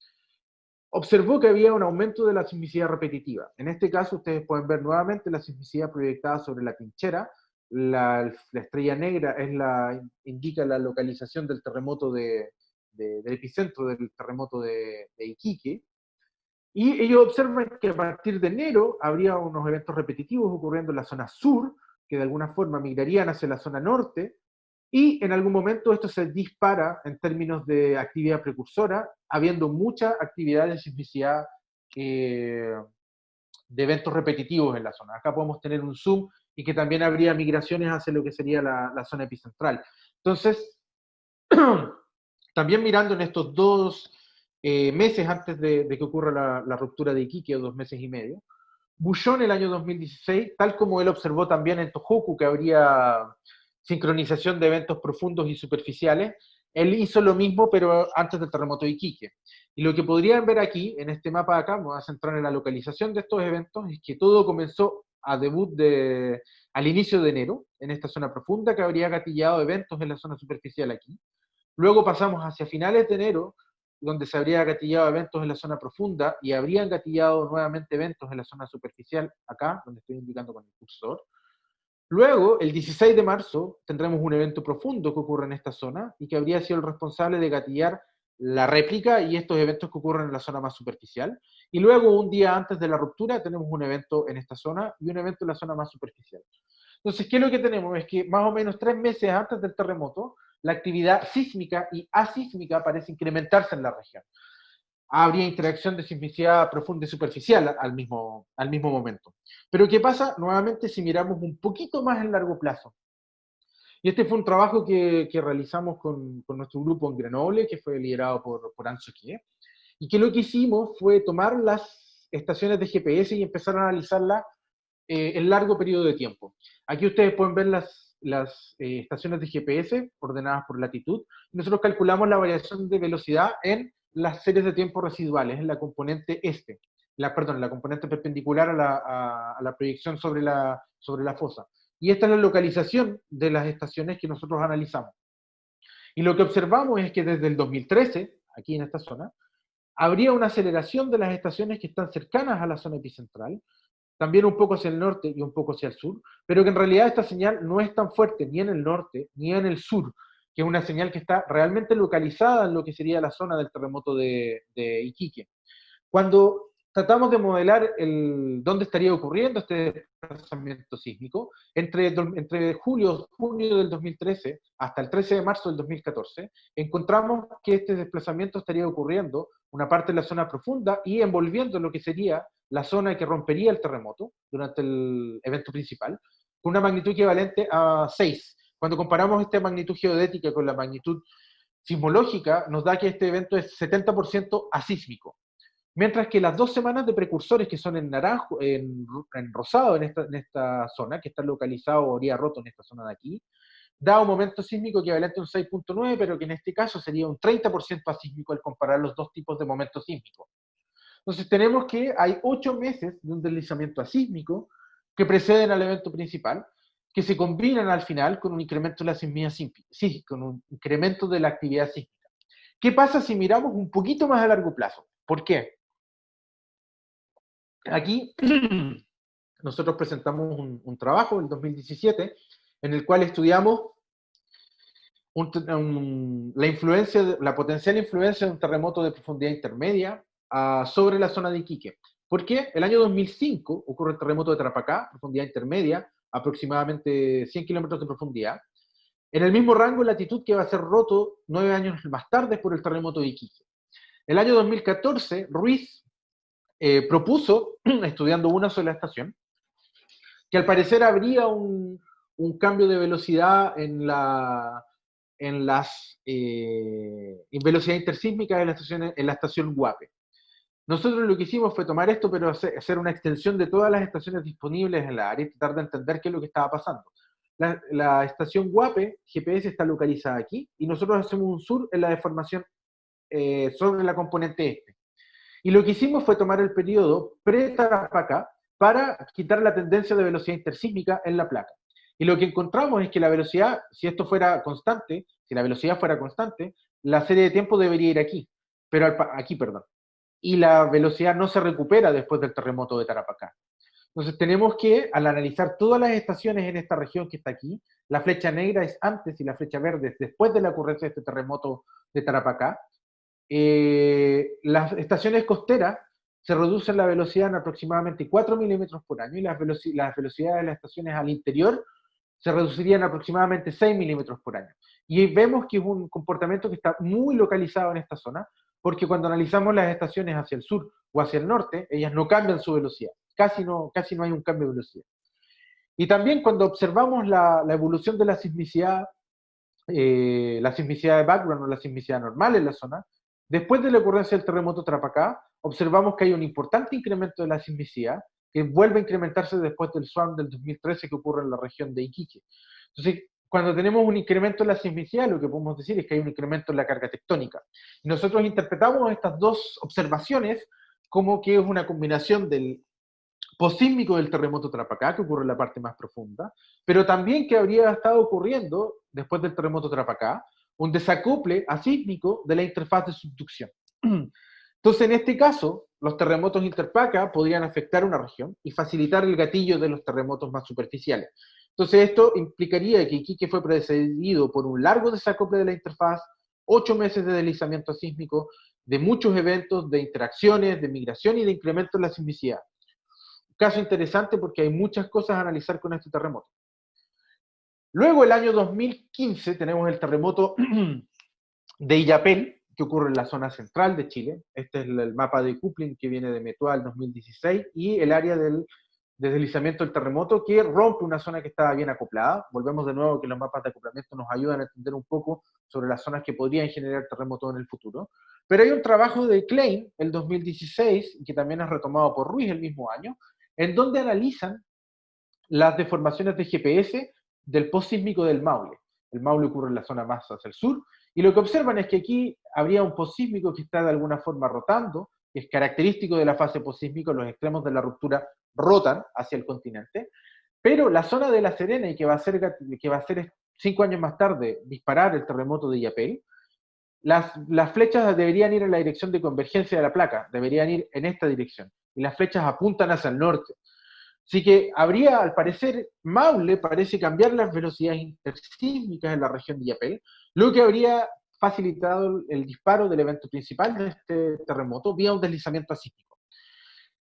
observó que había un aumento de la sismicidad repetitiva. En este caso, ustedes pueden ver nuevamente la sismicidad proyectada sobre la trinchera la estrella negra indica la localización del terremoto del epicentro del terremoto de Iquique, y ellos observan que a partir de enero habría unos eventos repetitivos ocurriendo en la zona sur, que de alguna forma migrarían hacia la zona norte, y en algún momento esto se dispara en términos de actividad precursora, habiendo mucha actividad de sismicidad de eventos repetitivos en la zona. Acá podemos tener un zoom y que también habría migraciones hacia lo que sería la zona epicentral. Entonces, también mirando en estos 2 meses antes de que ocurra la ruptura de Iquique, o 2 meses y medio, Buchón el año 2016, tal como él observó también en Tohoku que habría sincronización de eventos profundos y superficiales, él hizo lo mismo pero antes del terremoto de Iquique. Y lo que podrían ver aquí, en este mapa de acá, me voy a centrar en la localización de estos eventos, es que todo comenzó al inicio de enero, en esta zona profunda, que habría gatillado eventos en la zona superficial aquí. Luego pasamos hacia finales de enero, donde se habría gatillado eventos en la zona profunda y habrían gatillado nuevamente eventos en la zona superficial, acá, donde estoy indicando con el cursor. Luego, el 16 de marzo, tendremos un evento profundo que ocurre en esta zona y que habría sido el responsable de gatillar la réplica y estos eventos que ocurren en la zona más superficial. Y luego, un día antes de la ruptura, tenemos un evento en esta zona y un evento en la zona más superficial. Entonces, ¿qué es lo que tenemos? Es que más o menos 3 meses antes del terremoto, la actividad sísmica y asísmica parece incrementarse en la región. Habría interacción de sismicidad profunda y superficial al mismo momento. Pero ¿qué pasa? Nuevamente, si miramos un poquito más en largo plazo. Y este fue un trabajo que realizamos con nuestro grupo en Grenoble, que fue liderado por Anso Kie, y que lo que hicimos fue tomar las estaciones de GPS y empezar a analizarlas en largo periodo de tiempo. Aquí ustedes pueden ver las estaciones de GPS ordenadas por latitud. Nosotros calculamos la variación de velocidad en las series de tiempo residuales, en la componente la componente perpendicular a la proyección sobre la fosa. Y esta es la localización de las estaciones que nosotros analizamos. Y lo que observamos es que desde el 2013, aquí en esta zona, habría una aceleración de las estaciones que están cercanas a la zona epicentral, también un poco hacia el norte y un poco hacia el sur, pero que en realidad esta señal no es tan fuerte ni en el norte ni en el sur, que es una señal que está realmente localizada en lo que sería la zona del terremoto de Iquique. Cuando tratamos de modelar dónde estaría ocurriendo este desplazamiento sísmico, entre junio del 2013 hasta el 13 de marzo del 2014, encontramos que este desplazamiento estaría ocurriendo una parte en la zona profunda y envolviendo lo que sería la zona que rompería el terremoto durante el evento principal, con una magnitud equivalente a 6. Cuando comparamos esta magnitud geodética con la magnitud sismológica, nos da que este evento es 70% asísmico. Mientras que las 2 semanas de precursores que son en naranjo, en rosado en esta zona, que está localizado o haría roto en esta zona de aquí, da un momento sísmico equivalente a un 6.9, pero que en este caso sería un 30% asísmico al comparar los dos tipos de momentos sísmicos. Entonces tenemos que hay 8 meses de un deslizamiento asísmico que preceden al evento principal, que se combinan al final con un incremento de la sismia sísmica, con un incremento de la actividad sísmica. ¿Qué pasa si miramos un poquito más a largo plazo? ¿Por qué? Aquí nosotros presentamos un trabajo en 2017 en el cual estudiamos la potencial influencia de un terremoto de profundidad intermedia sobre la zona de Iquique. ¿Por qué? El año 2005 ocurre el terremoto de Tarapacá, profundidad intermedia, aproximadamente 100 kilómetros de profundidad, en el mismo rango de latitud que va a ser roto 9 años más tarde por el terremoto de Iquique. El año 2014, Ruiz propuso, estudiando una sola estación, que al parecer habría un cambio de velocidad en velocidad intersísmica en la estación Guape. Nosotros lo que hicimos fue tomar esto, pero hacer una extensión de todas las estaciones disponibles en la área y tratar de entender qué es lo que estaba pasando. La estación Guape, GPS, está localizada aquí, y nosotros hacemos un sur en la deformación sobre la componente este. Y lo que hicimos fue tomar el periodo pre-Tarapacá para quitar la tendencia de velocidad intersísmica en la placa. Y lo que encontramos es que la velocidad, si la velocidad fuera constante, la serie de tiempo debería ir aquí, pero aquí, perdón. Y la velocidad no se recupera después del terremoto de Tarapacá. Entonces tenemos que, al analizar todas las estaciones en esta región que está aquí, la flecha negra es antes y la flecha verde es después de la ocurrencia de este terremoto de Tarapacá, las estaciones costeras se reducen la velocidad en aproximadamente 4 milímetros por año y las velocidades de las estaciones al interior se reducirían aproximadamente 6 milímetros por año. Y vemos que es un comportamiento que está muy localizado en esta zona, porque cuando analizamos las estaciones hacia el sur o hacia el norte, ellas no cambian su velocidad, casi no hay un cambio de velocidad. Y también cuando observamos la evolución de la sismicidad de background o la sismicidad normal en la zona, después de la ocurrencia del terremoto Tarapacá, observamos que hay un importante incremento de la sismicidad que vuelve a incrementarse después del SWAM del 2013 que ocurre en la región de Iquique. Entonces, cuando tenemos un incremento en la sismicidad, lo que podemos decir es que hay un incremento en la carga tectónica. Y nosotros interpretamos estas dos observaciones como que es una combinación del posísmico del terremoto Tarapacá, que ocurre en la parte más profunda, pero también que habría estado ocurriendo, después del terremoto Tarapacá, un desacople asísmico de la interfaz de subducción. Entonces, en este caso, los terremotos interpaca podrían afectar una región y facilitar el gatillo de los terremotos más superficiales. Entonces, esto implicaría que Iquique fue precedido por un largo desacople de la interfaz, 8 meses de deslizamiento sísmico, de muchos eventos, de interacciones, de migración y de incremento en la sismicidad. Caso interesante porque hay muchas cosas a analizar con este terremoto. Luego, el año 2015, tenemos el terremoto de Illapel, que ocurre en la zona central de Chile. Este es el mapa de coupling que viene de Metua del 2016 y el área de deslizamiento del terremoto que rompe una zona que estaba bien acoplada. Volvemos de nuevo que los mapas de acoplamiento nos ayudan a entender un poco sobre las zonas que podrían generar terremotos en el futuro. Pero hay un trabajo de Klein, el 2016, que también es retomado por Ruiz el mismo año, en donde analizan las deformaciones de GPS del postsísmico del Maule. El Maule ocurre en la zona más hacia el sur, y lo que observan es que aquí habría un postsísmico que está de alguna forma rotando, que es característico de la fase postsísmica, los extremos de la ruptura rotan hacia el continente, pero la zona de La Serena, y que va a ser 5 años más tarde disparar el terremoto de Illapel, las flechas deberían ir en la dirección de convergencia de la placa, deberían ir en esta dirección, y las flechas apuntan hacia el norte. Así que habría, al parecer, Maule parece cambiar las velocidades intersísmicas en la región de Illapel, lo que habría facilitado el disparo del evento principal de este terremoto vía un deslizamiento asísmico.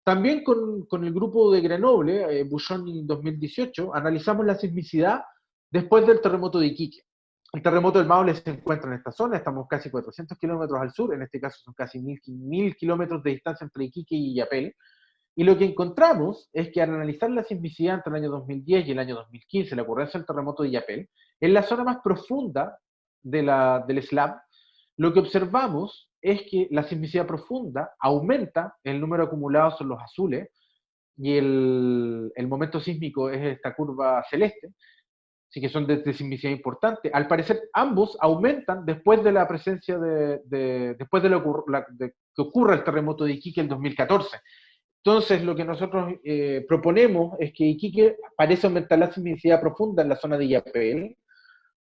También con el grupo de Grenoble, Bouchon en 2018, analizamos la sismicidad después del terremoto de Iquique. El terremoto del Maule se encuentra en esta zona, estamos casi 400 kilómetros al sur, en este caso son casi 1000 kilómetros de distancia entre Iquique y Illapel, y lo que encontramos es que al analizar la sismicidad entre el año 2010 y el año 2015, la ocurrencia del terremoto de Illapel, en la zona más profunda del SLAM, lo que observamos es que la sismicidad profunda aumenta, el número acumulado son los azules, y el momento sísmico es esta curva celeste, así que son de sismicidad importante. Al parecer, ambos aumentan después de la presencia después de que ocurra el terremoto de Iquique en 2014. Entonces, lo que nosotros proponemos es que Iquique parece aumentar la sismicidad profunda en la zona de Illapel,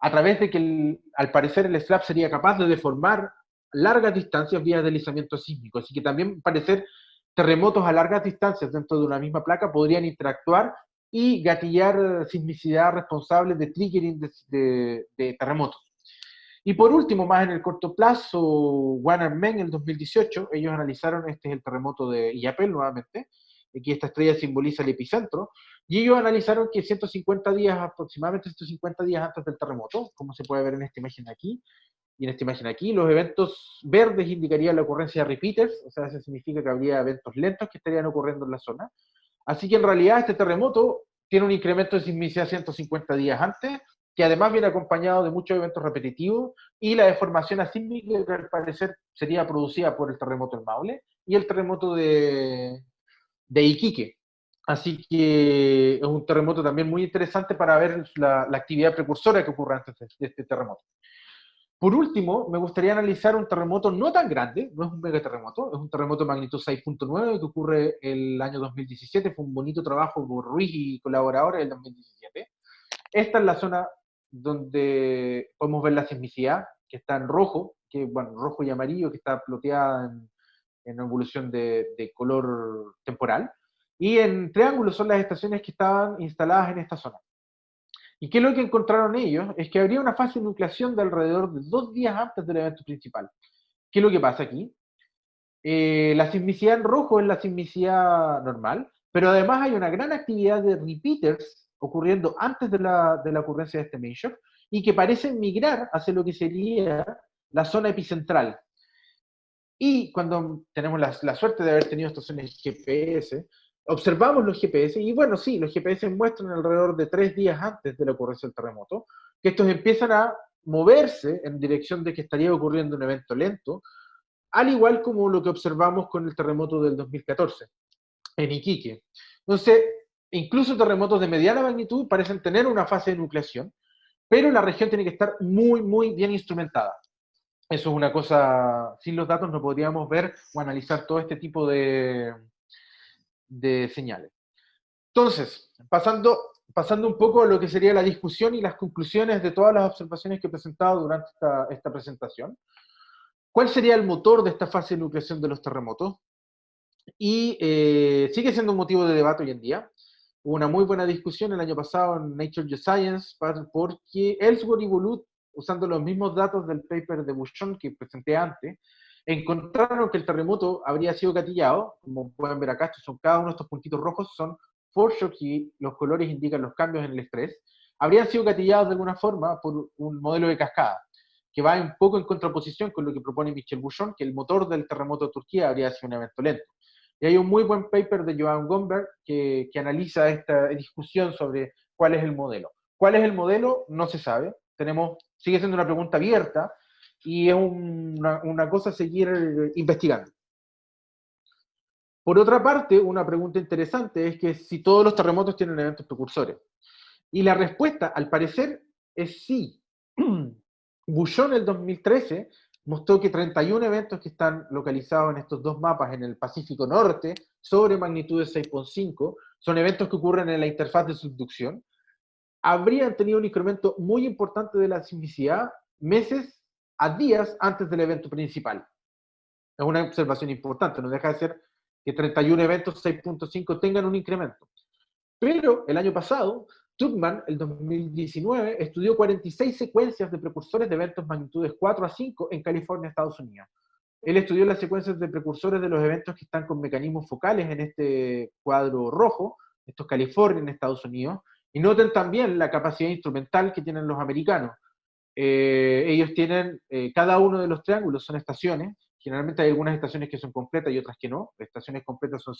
a través de que, al parecer, el SLAP sería capaz de deformar largas distancias vía deslizamiento sísmico. Así que también, parecer, terremotos a largas distancias dentro de una misma placa podrían interactuar y gatillar sismicidad responsable de triggering de terremotos. Y por último, más en el corto plazo, Warner Men en el 2018, ellos analizaron, este es el terremoto de Illapel nuevamente, aquí esta estrella simboliza el epicentro, y ellos analizaron que 150 días, aproximadamente 150 días antes del terremoto, como se puede ver en esta imagen aquí, y en esta imagen aquí, los eventos verdes indicarían la ocurrencia de repeaters, o sea, eso significa que habría eventos lentos que estarían ocurriendo en la zona. Así que en realidad este terremoto tiene un incremento de sismicidad 150 días antes, que además viene acompañado de muchos eventos repetitivos y la deformación asísmica que al parecer sería producida por el terremoto del Maule y el terremoto de Iquique. Así que es un terremoto también muy interesante para ver la actividad precursora que ocurre antes de este terremoto. Por último, me gustaría analizar un terremoto no tan grande, no es un megaterremoto, es un terremoto de magnitud 6.9 que ocurre el año 2017, fue un bonito trabajo por Ruiz y colaboradores del 2017. Esta es la zona donde podemos ver la sismicidad, que está en rojo, que bueno, rojo y amarillo, que está ploteada en evolución de color temporal. Y en triángulo son las estaciones que estaban instaladas en esta zona. ¿Y qué es lo que encontraron ellos? Es que habría una fase de nucleación de alrededor de 2 días antes del evento principal. ¿Qué es lo que pasa aquí? La sismicidad en rojo es la sismicidad normal, pero además hay una gran actividad de repeaters ocurriendo antes de la ocurrencia de este main shock y que parecen migrar hacia lo que sería la zona epicentral. Y cuando tenemos la suerte de haber tenido estaciones GPS, observamos los GPS y bueno, sí, los GPS muestran alrededor de 3 días antes de la ocurrencia del terremoto que estos empiezan a moverse en dirección de que estaría ocurriendo un evento lento, al igual como lo que observamos con el terremoto del 2014 en Iquique. Entonces, incluso terremotos de mediana magnitud parecen tener una fase de nucleación, pero la región tiene que estar muy, muy bien instrumentada. Eso es una cosa, sin los datos no podríamos ver o analizar todo este tipo de señales. Entonces, pasando un poco a lo que sería la discusión y las conclusiones de todas las observaciones que he presentado durante esta presentación, ¿cuál sería el motor de esta fase de nucleación de los terremotos? Y sigue siendo un motivo de debate hoy en día. Hubo una muy buena discusión el año pasado en Nature Geoscience porque Ellsworth y Boulut, usando los mismos datos del paper de Bouchon que presenté antes, encontraron que el terremoto habría sido gatillado. Como pueden ver acá, estos son cada uno de estos puntitos rojos, son foreshocks y los colores indican los cambios en el estrés. Habrían sido gatillados de alguna forma por un modelo de cascada, que va un poco en contraposición con lo que propone Michel Bouchon, que el motor del terremoto de Turquía habría sido un evento lento. Y hay un muy buen paper de Johan Gomberg que analiza esta discusión sobre cuál es el modelo. ¿Cuál es el modelo? No se sabe. Sigue siendo una pregunta abierta y es una cosa a seguir investigando. Por otra parte, una pregunta interesante es que si todos los terremotos tienen eventos precursores. Y la respuesta, al parecer, es sí. Bouchon en el 2013 mostró que 31 eventos que están localizados en estos dos mapas en el Pacífico Norte, sobre magnitudes 6.5, son eventos que ocurren en la interfaz de subducción, habrían tenido un incremento muy importante de la sismicidad meses a días antes del evento principal. Es una observación importante, no deja de ser que 31 eventos 6.5 tengan un incremento. Pero el año pasado, Tuchman, el 2019, estudió 46 secuencias de precursores de eventos magnitudes 4 a 5 en California, Estados Unidos. Él estudió las secuencias de precursores de los eventos que están con mecanismos focales en este cuadro rojo, esto es California en Estados Unidos, y noten también la capacidad instrumental que tienen los americanos. Ellos tienen, cada uno de los triángulos son estaciones, generalmente hay algunas estaciones que son completas y otras que no. Las estaciones completas son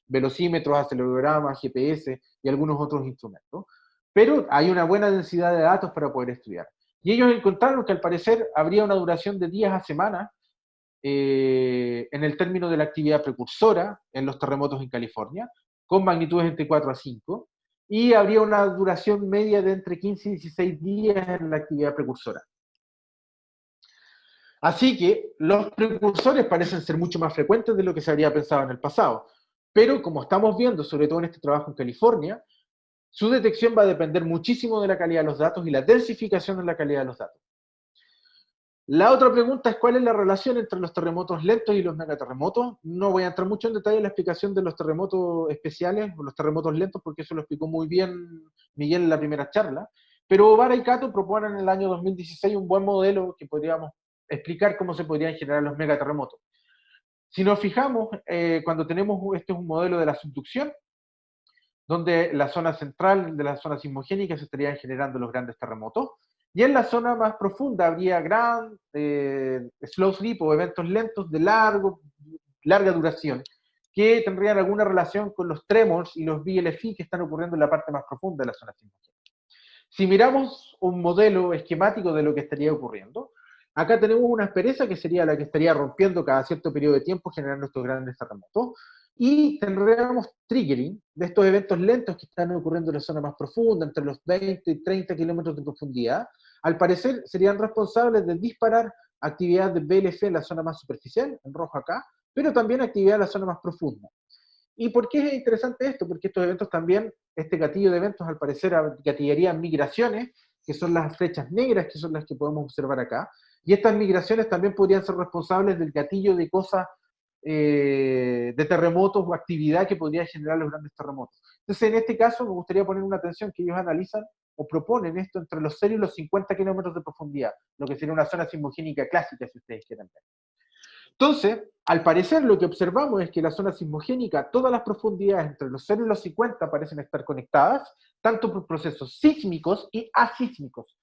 velocímetros, acelerogramas, GPS y algunos otros instrumentos. Pero hay una buena densidad de datos para poder estudiar. Y ellos encontraron que al parecer habría una duración de días a semanas en el término de la actividad precursora en los terremotos en California, con magnitudes entre 4 a 5, y habría una duración media de entre 15 y 16 días en la actividad precursora. Así que los precursores parecen ser mucho más frecuentes de lo que se habría pensado en el pasado. Pero como estamos viendo, sobre todo en este trabajo en California, su detección va a depender muchísimo de la calidad de los datos y la densificación de la calidad de los datos. La otra pregunta es cuál es la relación entre los terremotos lentos y los megaterremotos. No voy a entrar mucho en detalle en la explicación de los terremotos especiales o los terremotos lentos, porque eso lo explicó muy bien Miguel en la primera charla. Pero Vara y Cato proponen en el año 2016 un buen modelo que podríamos explicar cómo se podrían generar los megaterremotos. Si nos fijamos, cuando tenemos, este es un modelo de la subducción, donde la zona central de la zona sismogénica se estarían generando los grandes terremotos, y en la zona más profunda habría gran slow slip o eventos lentos de larga duración, que tendrían alguna relación con los tremors y los VLFI que están ocurriendo en la parte más profunda de la zona sismogénica. Si miramos un modelo esquemático de lo que estaría ocurriendo, acá tenemos una aspereza que sería la que estaría rompiendo cada cierto periodo de tiempo, generando estos grandes terremotos, y tendríamos triggering de estos eventos lentos que están ocurriendo en la zona más profunda, entre los 20 y 30 kilómetros de profundidad. Al parecer serían responsables de disparar actividad de BLF en la zona más superficial, en rojo acá, pero también actividad en la zona más profunda. ¿Y por qué es interesante esto? Porque estos eventos también, este gatillo de eventos al parecer gatillarían migraciones, que son las flechas negras, que son las que podemos observar acá, y estas migraciones también podrían ser responsables del gatillo de cosas de terremotos o actividad que podría generar los grandes terremotos. Entonces, en este caso, me gustaría poner una atención que ellos analizan o proponen esto entre los 0 y los 50 kilómetros de profundidad, lo que sería una zona sismogénica clásica, si ustedes quieren ver. Entonces, al parecer, lo que observamos es que la zona sismogénica, todas las profundidades entre los 0 y los 50 parecen estar conectadas, tanto por procesos sísmicos y asísmicos,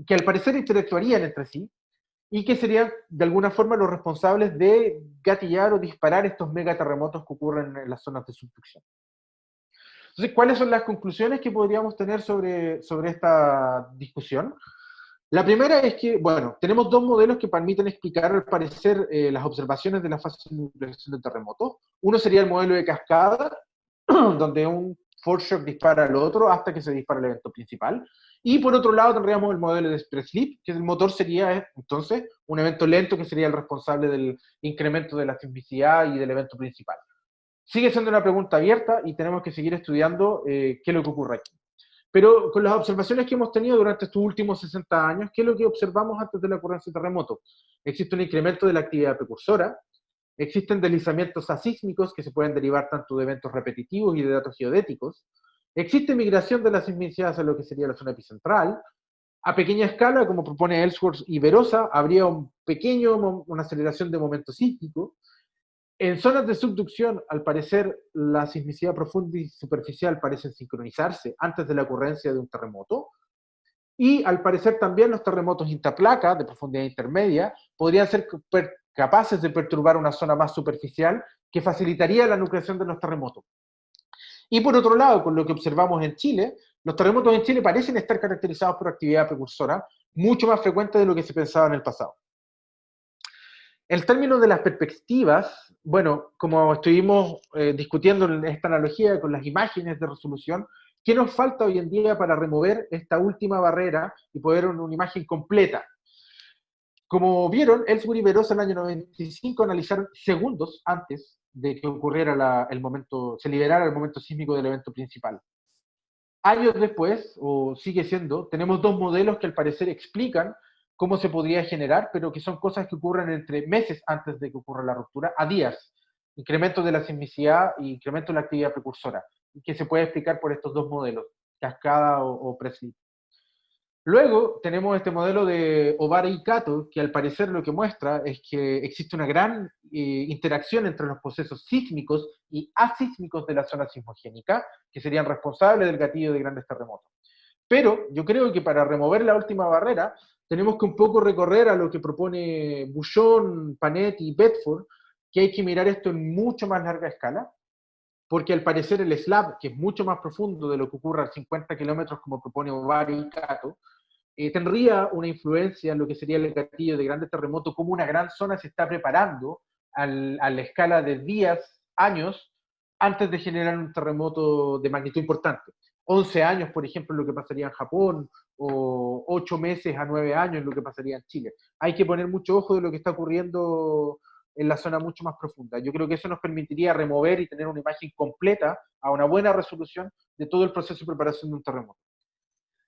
que al parecer interactuarían entre sí, y que serían de alguna forma los responsables de gatillar o disparar estos megaterremotos que ocurren en las zonas de subducción. Entonces, ¿cuáles son las conclusiones que podríamos tener sobre esta discusión? La primera es que, bueno, tenemos dos modelos que permiten explicar, al parecer, las observaciones de la fase de nucleación del terremoto. Uno sería el modelo de cascada, donde un foreshock dispara al otro hasta que se dispara el evento principal. Y por otro lado tendríamos el modelo de express slip, que el motor sería entonces un evento lento que sería el responsable del incremento de la sismicidad y del evento principal. Sigue siendo una pregunta abierta y tenemos que seguir estudiando qué es lo que ocurre aquí. Pero con las observaciones que hemos tenido durante estos últimos 60 años, ¿qué es lo que observamos antes de la ocurrencia de terremoto? Existe un incremento de la actividad precursora, existen deslizamientos asísmicos que se pueden derivar tanto de eventos repetitivos y de datos geodéticos, existe migración de la sismicidad hacia lo que sería la zona epicentral, a pequeña escala, como propone Ellsworth y Verosa, habría una aceleración de momento sísmico. En zonas de subducción, al parecer, la sismicidad profunda y superficial parecen sincronizarse antes de la ocurrencia de un terremoto. Y al parecer también los terremotos intraplaca, de profundidad intermedia, podrían ser capaces de perturbar una zona más superficial que facilitaría la nucleación de los terremotos. Y por otro lado, con lo que observamos en Chile, los terremotos en Chile parecen estar caracterizados por actividad precursora mucho más frecuente de lo que se pensaba en el pasado. En términos de las perspectivas, bueno, como estuvimos discutiendo en esta analogía con las imágenes de resolución, ¿qué nos falta hoy en día para remover esta última barrera y poder ver una imagen completa? Como vieron, Ellsworth y Verosa en el año 95 analizaron segundos antes de que ocurriera el momento, se liberara el momento sísmico del evento principal. Años después, o sigue siendo, tenemos dos modelos que al parecer explican cómo se podría generar, pero que son cosas que ocurren entre meses antes de que ocurra la ruptura, a días. Incremento de la sismicidad y incremento de la actividad precursora, y que se puede explicar por estos dos modelos, cascada o Presley. Luego tenemos este modelo de Obara y Kato, que al parecer lo que muestra es que existe una gran interacción entre los procesos sísmicos y asísmicos de la zona sismogénica, que serían responsables del gatillo de grandes terremotos. Pero yo creo que para remover la última barrera, tenemos que un poco recorrer a lo que propone Buchon, Panetti y Bedford, que hay que mirar esto en mucho más larga escala, porque al parecer el slab, que es mucho más profundo de lo que ocurre a 50 kilómetros como propone Obara y Kato, tendría una influencia en lo que sería el gatillo de grandes terremotos, como una gran zona se está preparando a la escala de días, años, antes de generar un terremoto de magnitud importante. 11 años, por ejemplo, lo que pasaría en Japón, o 8 meses a 9 años lo que pasaría en Chile. Hay que poner mucho ojo de lo que está ocurriendo en la zona mucho más profunda. Yo creo que eso nos permitiría remover y tener una imagen completa a una buena resolución de todo el proceso de preparación de un terremoto.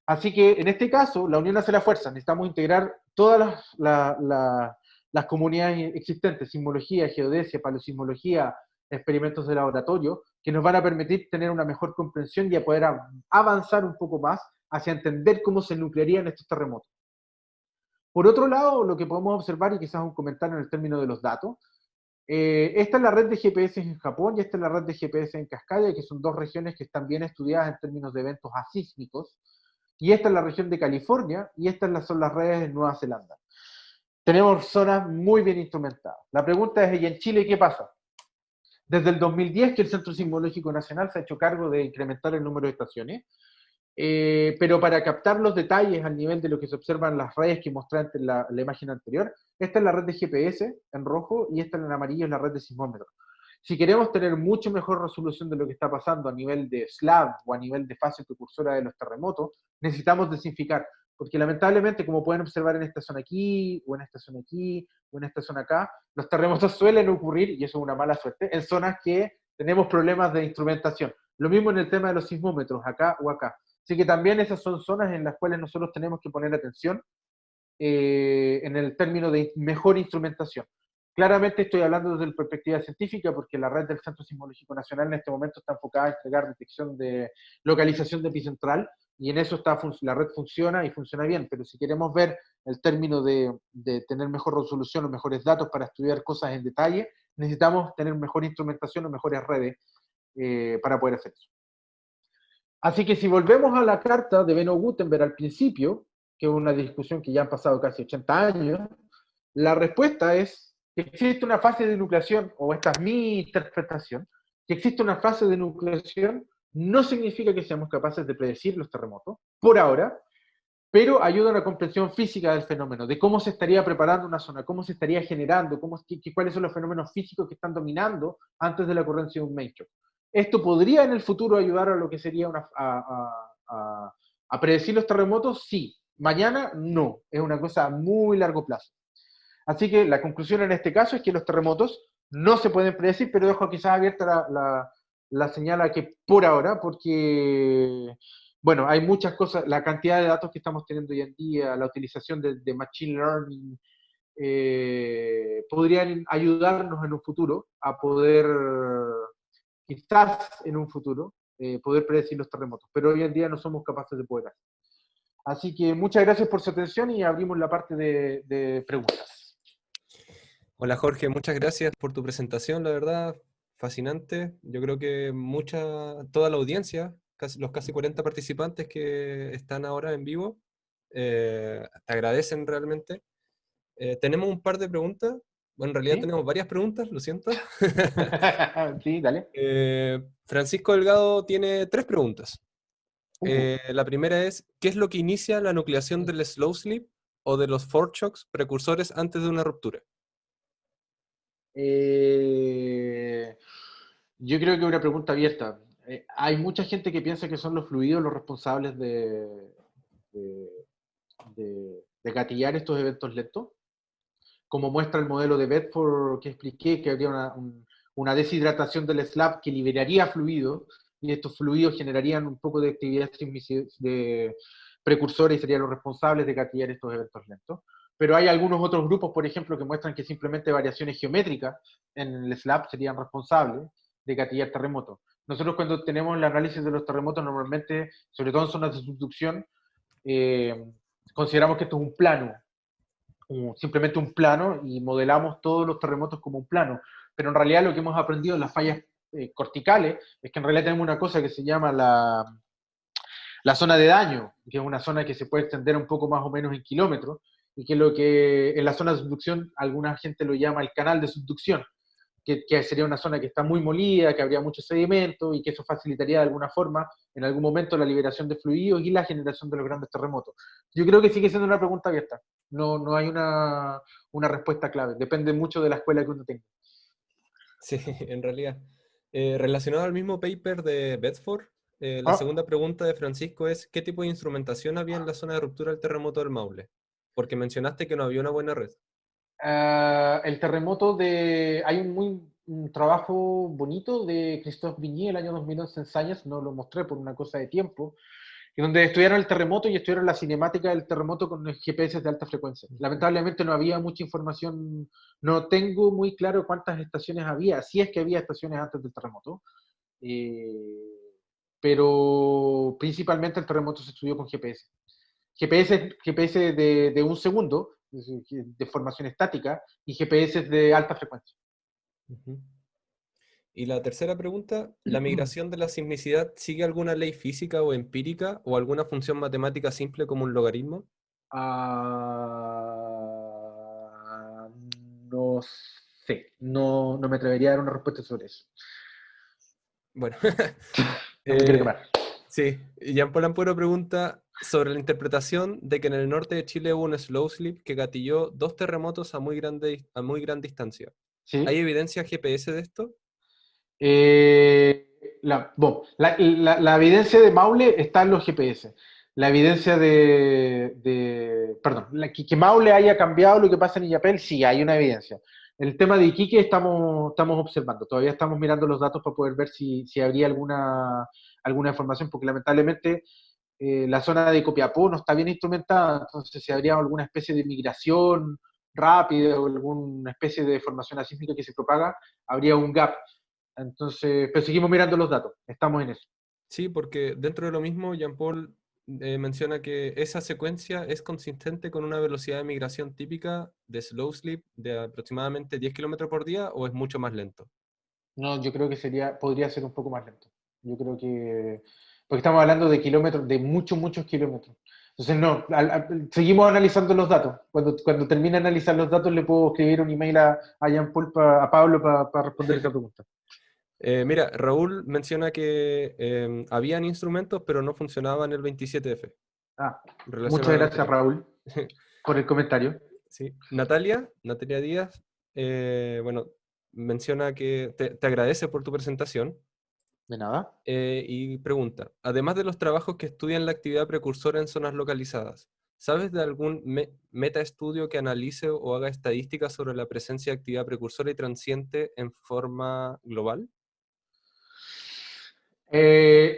Así que en este caso, la unión hace la fuerza. Necesitamos integrar todas las comunidades existentes, sismología, geodesia, paleosismología, experimentos de laboratorio, que nos van a permitir tener una mejor comprensión y a poder avanzar un poco más hacia entender cómo se nuclearían estos terremotos. Por otro lado, lo que podemos observar, y quizás un comentario en el término de los datos, esta es la red de GPS en Japón y esta es la red de GPS en Cascada, que son dos regiones que están bien estudiadas en términos de eventos asísmicos. Y esta es la región de California, y estas son las redes en Nueva Zelanda. Tenemos zonas muy bien instrumentadas. La pregunta es, ¿y en Chile qué pasa? Desde el 2010 que el Centro Sismológico Nacional se ha hecho cargo de incrementar el número de estaciones, pero para captar los detalles al nivel de lo que se observa en las redes que mostré en la imagen anterior, esta es la red de GPS en rojo y esta en amarillo es la red de sismómetro. Si queremos tener mucho mejor resolución de lo que está pasando a nivel de slab o a nivel de fase precursora de los terremotos, necesitamos desinficar, porque lamentablemente, como pueden observar en esta zona aquí, o en esta zona aquí, o en esta zona acá, los terremotos suelen ocurrir, y eso es una mala suerte, en zonas que tenemos problemas de instrumentación. Lo mismo en el tema de los sismómetros, acá o acá. Así que también esas son zonas en las cuales nosotros tenemos que poner atención en el término de mejor instrumentación. Claramente estoy hablando desde la perspectiva científica porque la red del Centro Sismológico Nacional en este momento está enfocada a entregar detección de localización de epicentral y en eso la red funciona y funciona bien, pero si queremos ver el término de tener mejor resolución o mejores datos para estudiar cosas en detalle, necesitamos tener mejor instrumentación o mejores redes para poder hacer eso. Así que si volvemos a la carta de Benno Gutenberg al principio, que es una discusión que ya han pasado casi 80 años, la respuesta es que existe una fase de nucleación, o esta es mi interpretación, que existe una fase de nucleación no significa que seamos capaces de predecir los terremotos, por ahora, pero ayuda a una comprensión física del fenómeno, de cómo se estaría preparando una zona, cómo se estaría generando, cuáles son los fenómenos físicos que están dominando antes de la ocurrencia de un main shock. Esto podría en el futuro ayudar a lo que sería a predecir los terremotos, sí. Mañana no, es una cosa a muy largo plazo. Así que la conclusión en este caso es que los terremotos no se pueden predecir, pero dejo quizás abierta la señal a que por ahora, porque, bueno, hay muchas cosas, la cantidad de datos que estamos teniendo hoy en día, la utilización de Machine Learning, podrían ayudarnos en un futuro a poder, quizás en un futuro, poder predecir los terremotos, pero hoy en día no somos capaces de poder hacer. Así que muchas gracias por su atención y abrimos la parte de preguntas. Hola Jorge, muchas gracias por tu presentación, la verdad, fascinante. Yo creo que toda la audiencia, los casi 40 participantes que están ahora en vivo, te agradecen realmente. Tenemos un par de preguntas, bueno, en realidad ¿Sí? tenemos varias preguntas, lo siento. Sí, dale. Francisco Delgado tiene 3 preguntas. Uh, La primera es, ¿qué es lo que inicia la nucleación del slow sleep o de los foreshocks precursores antes de una ruptura? eh, yo creo que es una pregunta abierta. Hay mucha gente que piensa que son los fluidos los responsables de, de gatillar estos eventos lentos, como muestra el modelo de Bedford que expliqué, que habría una deshidratación del slab que liberaría fluido, y estos fluidos generarían un poco de actividad de precursores y serían los responsables de gatillar estos eventos lentos. Pero hay algunos otros grupos, por ejemplo, que muestran que simplemente variaciones geométricas en el slab serían responsables de gatillar terremotos. Nosotros cuando tenemos el análisis de los terremotos, normalmente, sobre todo en zonas de subducción, eh, consideramos que esto es un plano, simplemente un plano y modelamos todos los terremotos como un plano. Pero en realidad lo que hemos aprendido en las fallas corticales es que en realidad tenemos una cosa que se llama la zona de daño, que es una zona que se puede extender un poco más o menos en kilómetros, y que lo que en la zona de subducción alguna gente lo llama el canal de subducción, que sería una zona que está muy molida, que habría mucho sedimento y que eso facilitaría de alguna forma en algún momento la liberación de fluidos y la generación de los grandes terremotos. Yo creo que sigue siendo una pregunta abierta. No hay una respuesta clave. Depende mucho de la escuela que uno tenga. Sí, en realidad. Relacionado al mismo paper de Bedford, la Ah, segunda pregunta de Francisco es, ¿qué tipo de instrumentación había en la zona de ruptura del terremoto del Maule? Porque mencionaste que no había una buena red. el terremoto de... Hay un trabajo bonito de Christophe Vigny el año 2011 en Science, no lo mostré por una cosa de tiempo, y donde estudiaron el terremoto y estudiaron la cinemática del terremoto con GPS de alta frecuencia. Ujú. Lamentablemente no había mucha información, no tengo muy claro cuántas estaciones había, si es que había estaciones antes del terremoto, eh, pero principalmente el terremoto se estudió con GPS. GPS de un segundo, de formación estática, y GPS de alta frecuencia. Ujú. Y la tercera pregunta, ¿la migración de la sismicidad sigue alguna ley física o empírica o alguna función matemática simple como un logaritmo? Ah, no sé, no me atrevería a dar una respuesta sobre eso. Bueno, No me quiero eh, quemar. sí, Jean Paul Ampuero pregunta sobre la interpretación de que en el norte de Chile hubo un slow slip que gatilló 2 terremotos a muy gran distancia. ¿Hay ¿Sí? evidencia GPS de esto? La evidencia de Maule está en los GPS. La evidencia perdón, que Maule haya cambiado lo que pasa en Illapel, sí, hay una evidencia. El tema de Iquique estamos observando, todavía estamos mirando los datos para poder ver si habría alguna información, porque lamentablemente la zona de Copiapó no está bien instrumentada, entonces si habría alguna especie de migración rápida o alguna especie de deformación asísmica que se propaga, habría un gap. Entonces, pero seguimos mirando los datos, estamos en eso. Sí, porque dentro de lo mismo, Jean-Paul menciona que esa secuencia es consistente con una velocidad de migración típica de slow sleep de aproximadamente 10 kilómetros por día o es mucho más lento. No, yo creo que podría ser un poco más lento. Yo creo porque estamos hablando de kilómetros, de muchos, muchos kilómetros. Entonces, no, seguimos analizando los datos. Cuando termine de analizar los datos, le puedo escribir un email a Jean Paul, a Pablo, para responder esa pregunta. Mira, Raúl menciona que habían instrumentos, pero no funcionaban el 27F, Ah, en relación muchas al gracias, anterior. Raúl, por el comentario. Sí. Natalia Díaz, bueno, menciona que te agradece por tu presentación De nada. y pregunta, además de los trabajos que estudian la actividad precursora en zonas localizadas, ¿sabes de algún metaestudio que analice o haga estadísticas sobre la presencia de actividad precursora y transiente en forma global?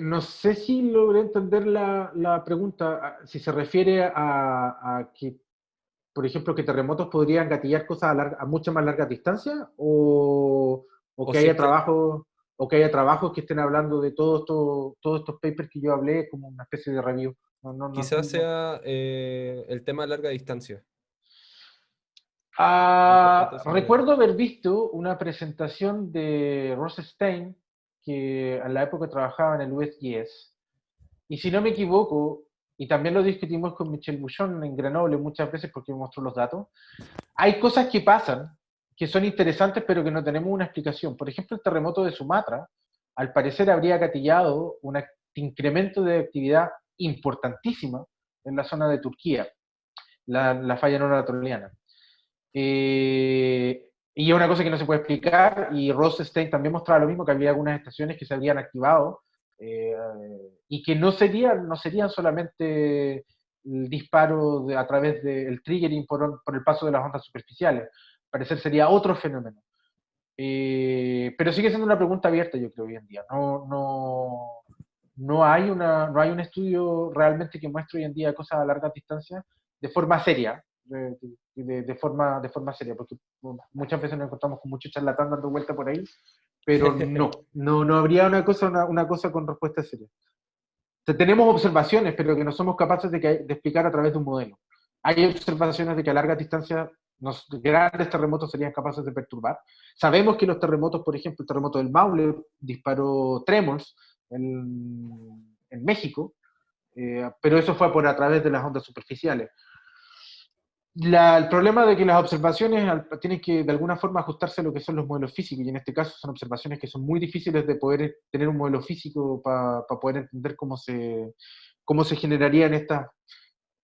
No sé si logré entender la pregunta, si se refiere a que, por ejemplo, que terremotos podrían gatillar cosas a mucha más larga distancia o O que si haya es que trabajos o que haya trabajos que estén hablando de todos estos papers que yo hablé como una especie de review. No, no, no, quizás no. sea el tema de larga distancia, la importancia de esos modelos. Recuerdo haber visto una presentación de Ross Stein, que en la época trabajaba en el USGS, y si no me equivoco, y también lo discutimos con Michel Bouchon en Grenoble muchas veces porque me mostró los datos, hay cosas que pasan que son interesantes pero que no tenemos una explicación. Por ejemplo, el terremoto de Sumatra, al parecer habría gatillado un incremento de actividad importantísima en la zona de Turquía, la falla nonatoriana. Y es una cosa que no se puede explicar, y Rosenstein también mostraba lo mismo, que había algunas estaciones que se habrían activado, eh, y que no serían solamente el disparo a través del triggering por el paso de las ondas superficiales, al parecer sería otro fenómeno. Pero sigue siendo una pregunta abierta, yo creo, hoy en día. No hay un estudio realmente que muestre hoy en día cosas a largas distancias de forma seria, de forma seria, porque muchas veces nos encontramos con muchos charlatán dando vuelta por ahí, pero no habría una cosa con respuesta seria. O sea, tenemos observaciones, pero que no somos capaces de explicar a través de un modelo. Hay observaciones de que a larga distancia grandes terremotos serían capaces de perturbar. Sabemos que los terremotos, por ejemplo, el terremoto del Maule disparó trémols en México, pero eso fue a través de las ondas superficiales. El problema de que las observaciones tienen que de alguna forma ajustarse a lo que son los modelos físicos, y en este caso son observaciones que son muy difíciles de poder tener un modelo físico para poder entender cómo se generarían estos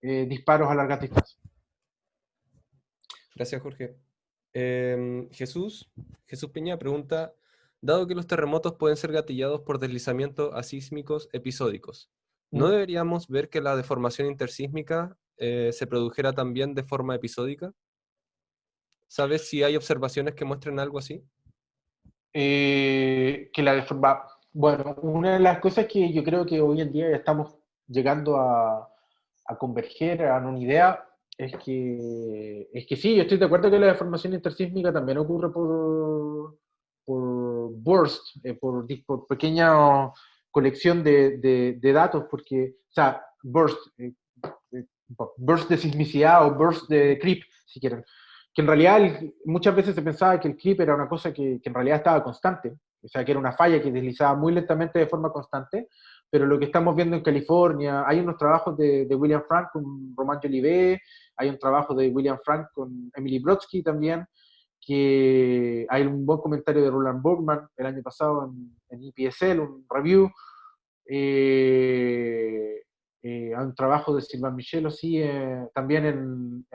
disparos a largas distancias. Gracias, Jorge. Jesús Peña pregunta, dado que los terremotos pueden ser gatillados por deslizamientos asísmicos episódicos, ¿no ¿Mm? deberíamos ver que la deformación intersísmica se produjera también de forma episódica? ¿Sabes si hay observaciones que muestren algo así? Que la deforma. Bueno, una de las cosas que yo creo que hoy en día ya estamos llegando a converger a una idea es que sí, yo estoy de acuerdo que la deformación intersísmica también ocurre por burst, por pequeña colección de datos, porque, o sea, eh, burst de sismicidad o burst de creep, si quieren, que en realidad muchas veces se pensaba que el clip era una cosa que en realidad estaba constante, o sea, que era una falla que deslizaba muy lentamente de forma constante, pero lo que estamos viendo en California, hay unos trabajos de William Frank con Romain Jolivet, hay un trabajo de William Frank con Emily Brodsky también, que hay un buen comentario de Roland Borgman el año pasado en EPSL, un review, hay un trabajo de Sylvain Michel, sí, también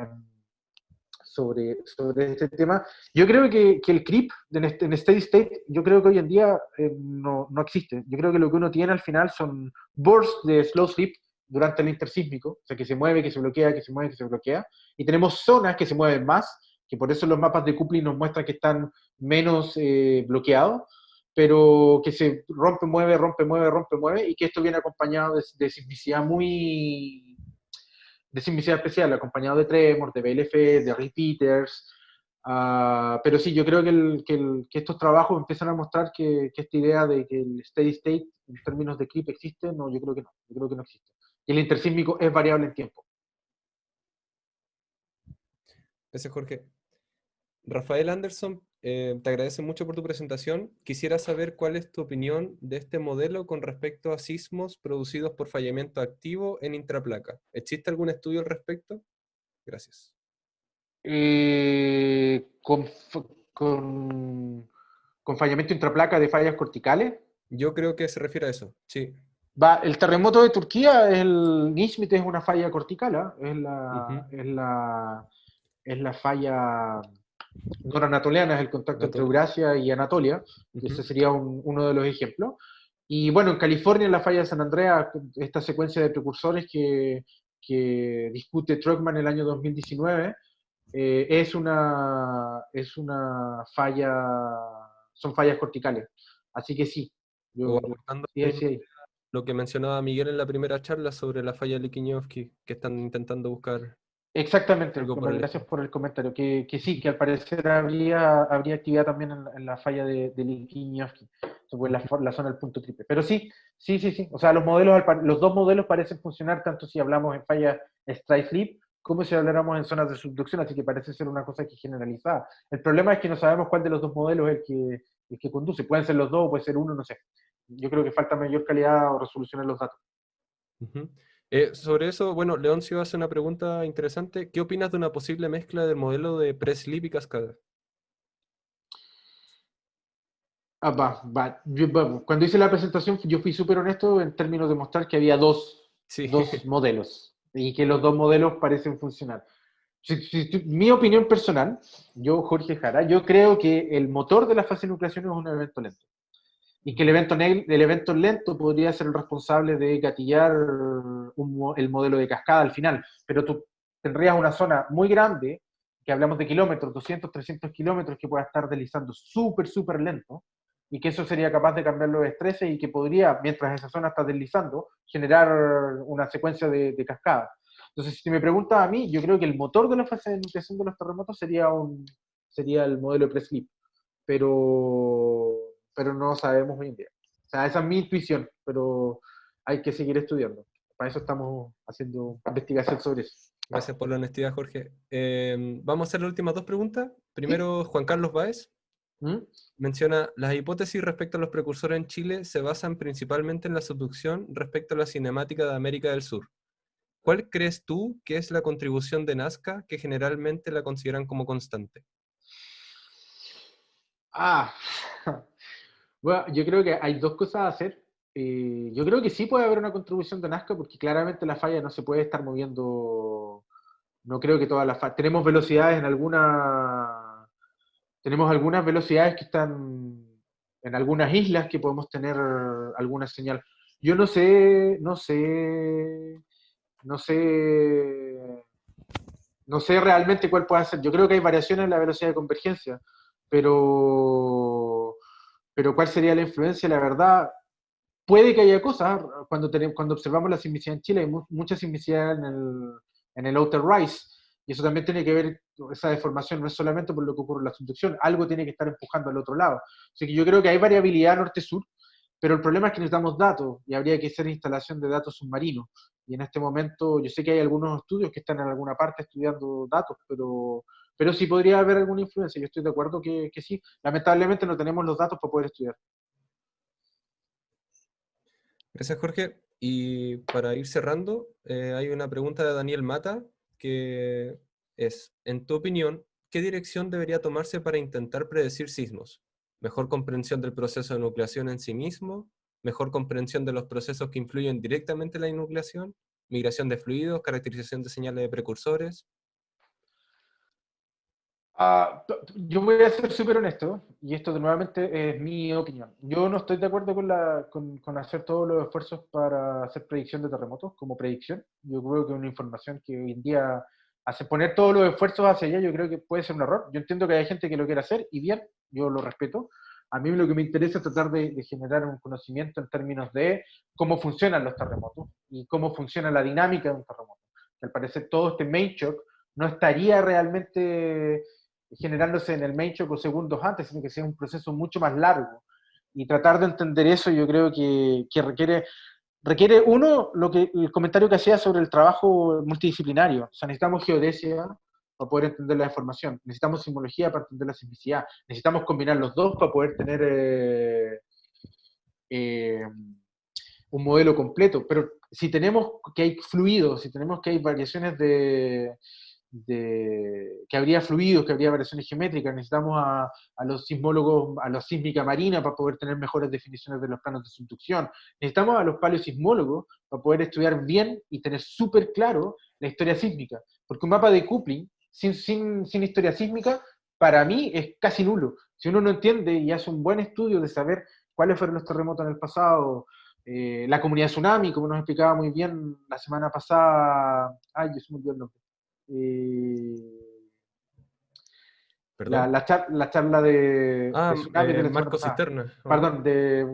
sobre este tema. Yo creo que el creep en steady state, yo creo que hoy en día no existe. Yo creo que lo que uno tiene al final son bursts de slow sleep durante el intersísmico, o sea, que se mueve, que se bloquea, que se mueve, que se bloquea, y tenemos zonas que se mueven más, que por eso los mapas de coupling nos muestran que están menos bloqueados, pero que se rompe, mueve, rompe, mueve, rompe, mueve, y que esto viene acompañado de sismicidad de sismicidad especial, acompañado de tremor, de BLF, de repeaters. Pero sí, yo creo que estos trabajos empiezan a mostrar que esta idea de que el steady state en términos de creep existe, no, yo creo que no, yo creo que no existe. Y el intersísmico es variable en tiempo. Gracias, Jorge. Rafael Anderson, te agradece mucho por tu presentación. Quisiera saber cuál es tu opinión de este modelo con respecto a sismos producidos por fallamiento activo en intraplaca. ¿Existe algún estudio al respecto? Gracias. Eh, con, f- con, con fallamiento intraplaca de fallas corticales. Yo creo que se refiere a eso, sí. El terremoto de Turquía, el Nizmit es una falla cortical, ¿ah? Ujú. Es la falla noranatoliana, es el contacto entre Anatolia. Eurasia y Anatolia, que ese Ujú. sería uno de los ejemplos. Y bueno, en California, en la falla de San Andreas, esta secuencia de precursores que discute Truckman en el año 2019, es una falla, son fallas corticales. Así que sí, O yo abordando sí, sí. lo que mencionaba Miguel en la primera charla sobre la falla de Liquiñovsky, que están intentando buscar Exactamente, algo por el gracias estilo. por el comentario. Que sí, que al parecer habría actividad también en la falla de Liquiñovsky, sobre Ujú. la zona del punto triple. Pero sí, sí, sí, sí. O sea, los dos modelos parecen funcionar tanto si hablamos en falla strike slip como si habláramos en zonas de subducción, así que parece ser una cosa que es generalizada. El problema es que no sabemos cuál de los dos modelos es el que conduce. Pueden ser los dos o puede ser uno, no sé. Yo creo que falta mayor calidad o resolución en los datos. Ujú. Sobre eso, bueno, Leoncio hace una pregunta interesante. ¿Qué opinas de una posible mezcla del modelo de pre-slip y cascada? Cuando hice la presentación, yo fui súper honesto en términos de mostrar que había Sí. dos modelos y que los dos modelos parecen funcionar. Mi opinión personal, yo, Jorge Jara, yo creo que el motor de la fase de nucleación es un evento lento y que Ujú. el evento lento podría ser el responsable de gatillar el modelo de cascada al final, pero tú tendrías una zona muy grande, que hablamos de kilómetros, 200, 300 kilómetros, que pueda estar deslizando súper, súper lento, y que eso sería capaz de cambiar los estreses y que podría, mientras esa zona está deslizando, generar una secuencia de cascada. Entonces, si me preguntas a mí, yo creo que el motor de la fase de nucleación de los terremotos sería el modelo de Preslip, pero, pero no sabemos hoy en día. O sea, esa es mi intuición, pero hay que seguir estudiando. Para eso estamos haciendo investigación sobre eso. Gracias por la honestidad, Jorge. Vamos a hacer las últimas dos preguntas. ¿Sí? Primero, Juan Carlos Báez ¿Mm? menciona, las hipótesis respecto a los precursores en Chile se basan principalmente en la subducción respecto a la cinemática de América del Sur. ¿Cuál crees tú que es la contribución de Nazca que generalmente la consideran como constante? Ah, bueno, yo creo que hay dos cosas a hacer. Yo creo que sí puede haber una contribución de Nazca porque claramente la falla no se puede estar moviendo. No creo que todas las fallas. Tenemos algunas velocidades que están en algunas islas que podemos tener alguna señal. Yo no sé, no sé realmente cuál puede ser. Yo creo que hay variaciones en la velocidad de convergencia, pero, pero ¿cuál sería la influencia? La verdad, puede que haya cosas. Cuando observamos la sismicidad en Chile, hay mucha sismicidad en el outer rise. Y eso también tiene que ver, esa deformación no es solamente por lo que ocurre en la subducción, algo tiene que estar empujando al otro lado. Así que yo creo que hay variabilidad norte-sur, pero el problema es que necesitamos datos y habría que hacer instalación de datos submarinos. Y en este momento, yo sé que hay algunos estudios que están en alguna parte estudiando datos, pero sí podría haber alguna influencia. Yo estoy de acuerdo que sí. Lamentablemente no tenemos los datos para poder estudiar. Gracias, Jorge. Y para ir cerrando, hay una pregunta de Daniel Mata que es, en tu opinión, ¿qué dirección debería tomarse para intentar predecir sismos? ¿Mejor comprensión del proceso de nucleación en sí mismo? ¿Mejor comprensión de los procesos que influyen directamente en la nucleación? ¿Migración de fluidos? ¿Caracterización de señales de precursores? Yo voy a ser súper honesto, y esto nuevamente es mi opinión. Yo no estoy de acuerdo con hacer todos los esfuerzos para hacer predicción de terremotos como predicción. Yo creo que es una información que hoy en día hace poner todos los esfuerzos hacia allá, yo creo que puede ser un error. Yo entiendo que hay gente que lo quiere hacer, y bien, yo lo respeto. A mí lo que me interesa es tratar de generar un conocimiento en términos de cómo funcionan los terremotos y cómo funciona la dinámica de un terremoto. que al parecer todo este main shock no estaría realmente generándose en el main shock o segundos antes, sino que sea un proceso mucho más largo. Y tratar de entender eso yo creo que requiere uno, el comentario que hacía sobre el trabajo multidisciplinario. O sea, necesitamos geodesia para poder entender la información, necesitamos sismología para entender la sismicidad, necesitamos combinar los dos para poder tener eh, un modelo completo. Pero si tenemos que hay fluidos, si tenemos que hay variaciones que habría fluidos, que habría variaciones geométricas, necesitamos a los sismólogos, a la sísmica marina para poder tener mejores definiciones de los planos de subducción, necesitamos a los paleosismólogos para poder estudiar bien y tener súper claro la historia sísmica, porque un mapa de coupling sin historia sísmica, para mí es casi nulo. Si uno no entiende y hace un buen estudio de saber cuáles fueron los terremotos en el pasado, la comunidad tsunami, como nos explicaba muy bien la semana pasada, ay, yo se me olvidó el nombre, ¿Perdón? la charla de tsunami de la semana Marco pasada, Cisterna, ¿o no? perdón,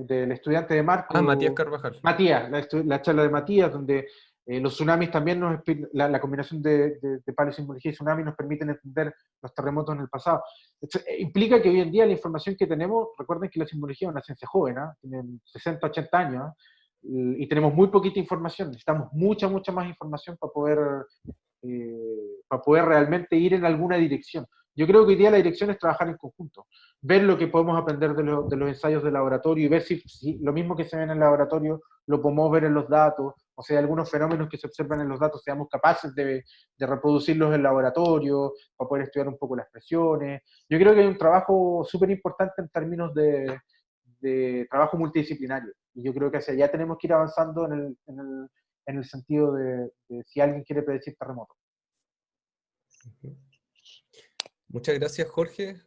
del estudiante de Ah, Matías Marco, Carvajal. Matías, la charla de Matías, donde los tsunamis también la combinación de paleosismología y tsunami nos permiten entender los terremotos en el pasado. Esto, implica que hoy en día la información que tenemos, recuerden que la sismología es una ciencia joven, ¿eh? Tienen 60, 80 años, ¿eh? Y tenemos muy poquita información, necesitamos mucha más información para poder realmente ir en alguna dirección. Yo creo que hoy día la dirección es trabajar en conjunto, ver lo que podemos aprender de los ensayos de laboratorio y ver si lo mismo que se ve en el laboratorio lo podemos ver en los datos, o sea, algunos fenómenos que se observan en los datos seamos capaces de reproducirlos en el laboratorio, para poder estudiar un poco las presiones. Yo creo que hay un trabajo súper importante en términos de trabajo multidisciplinario, y yo creo que hacia allá tenemos que ir avanzando en el sentido de si alguien quiere predecir terremotos. Muchas gracias, Jorge.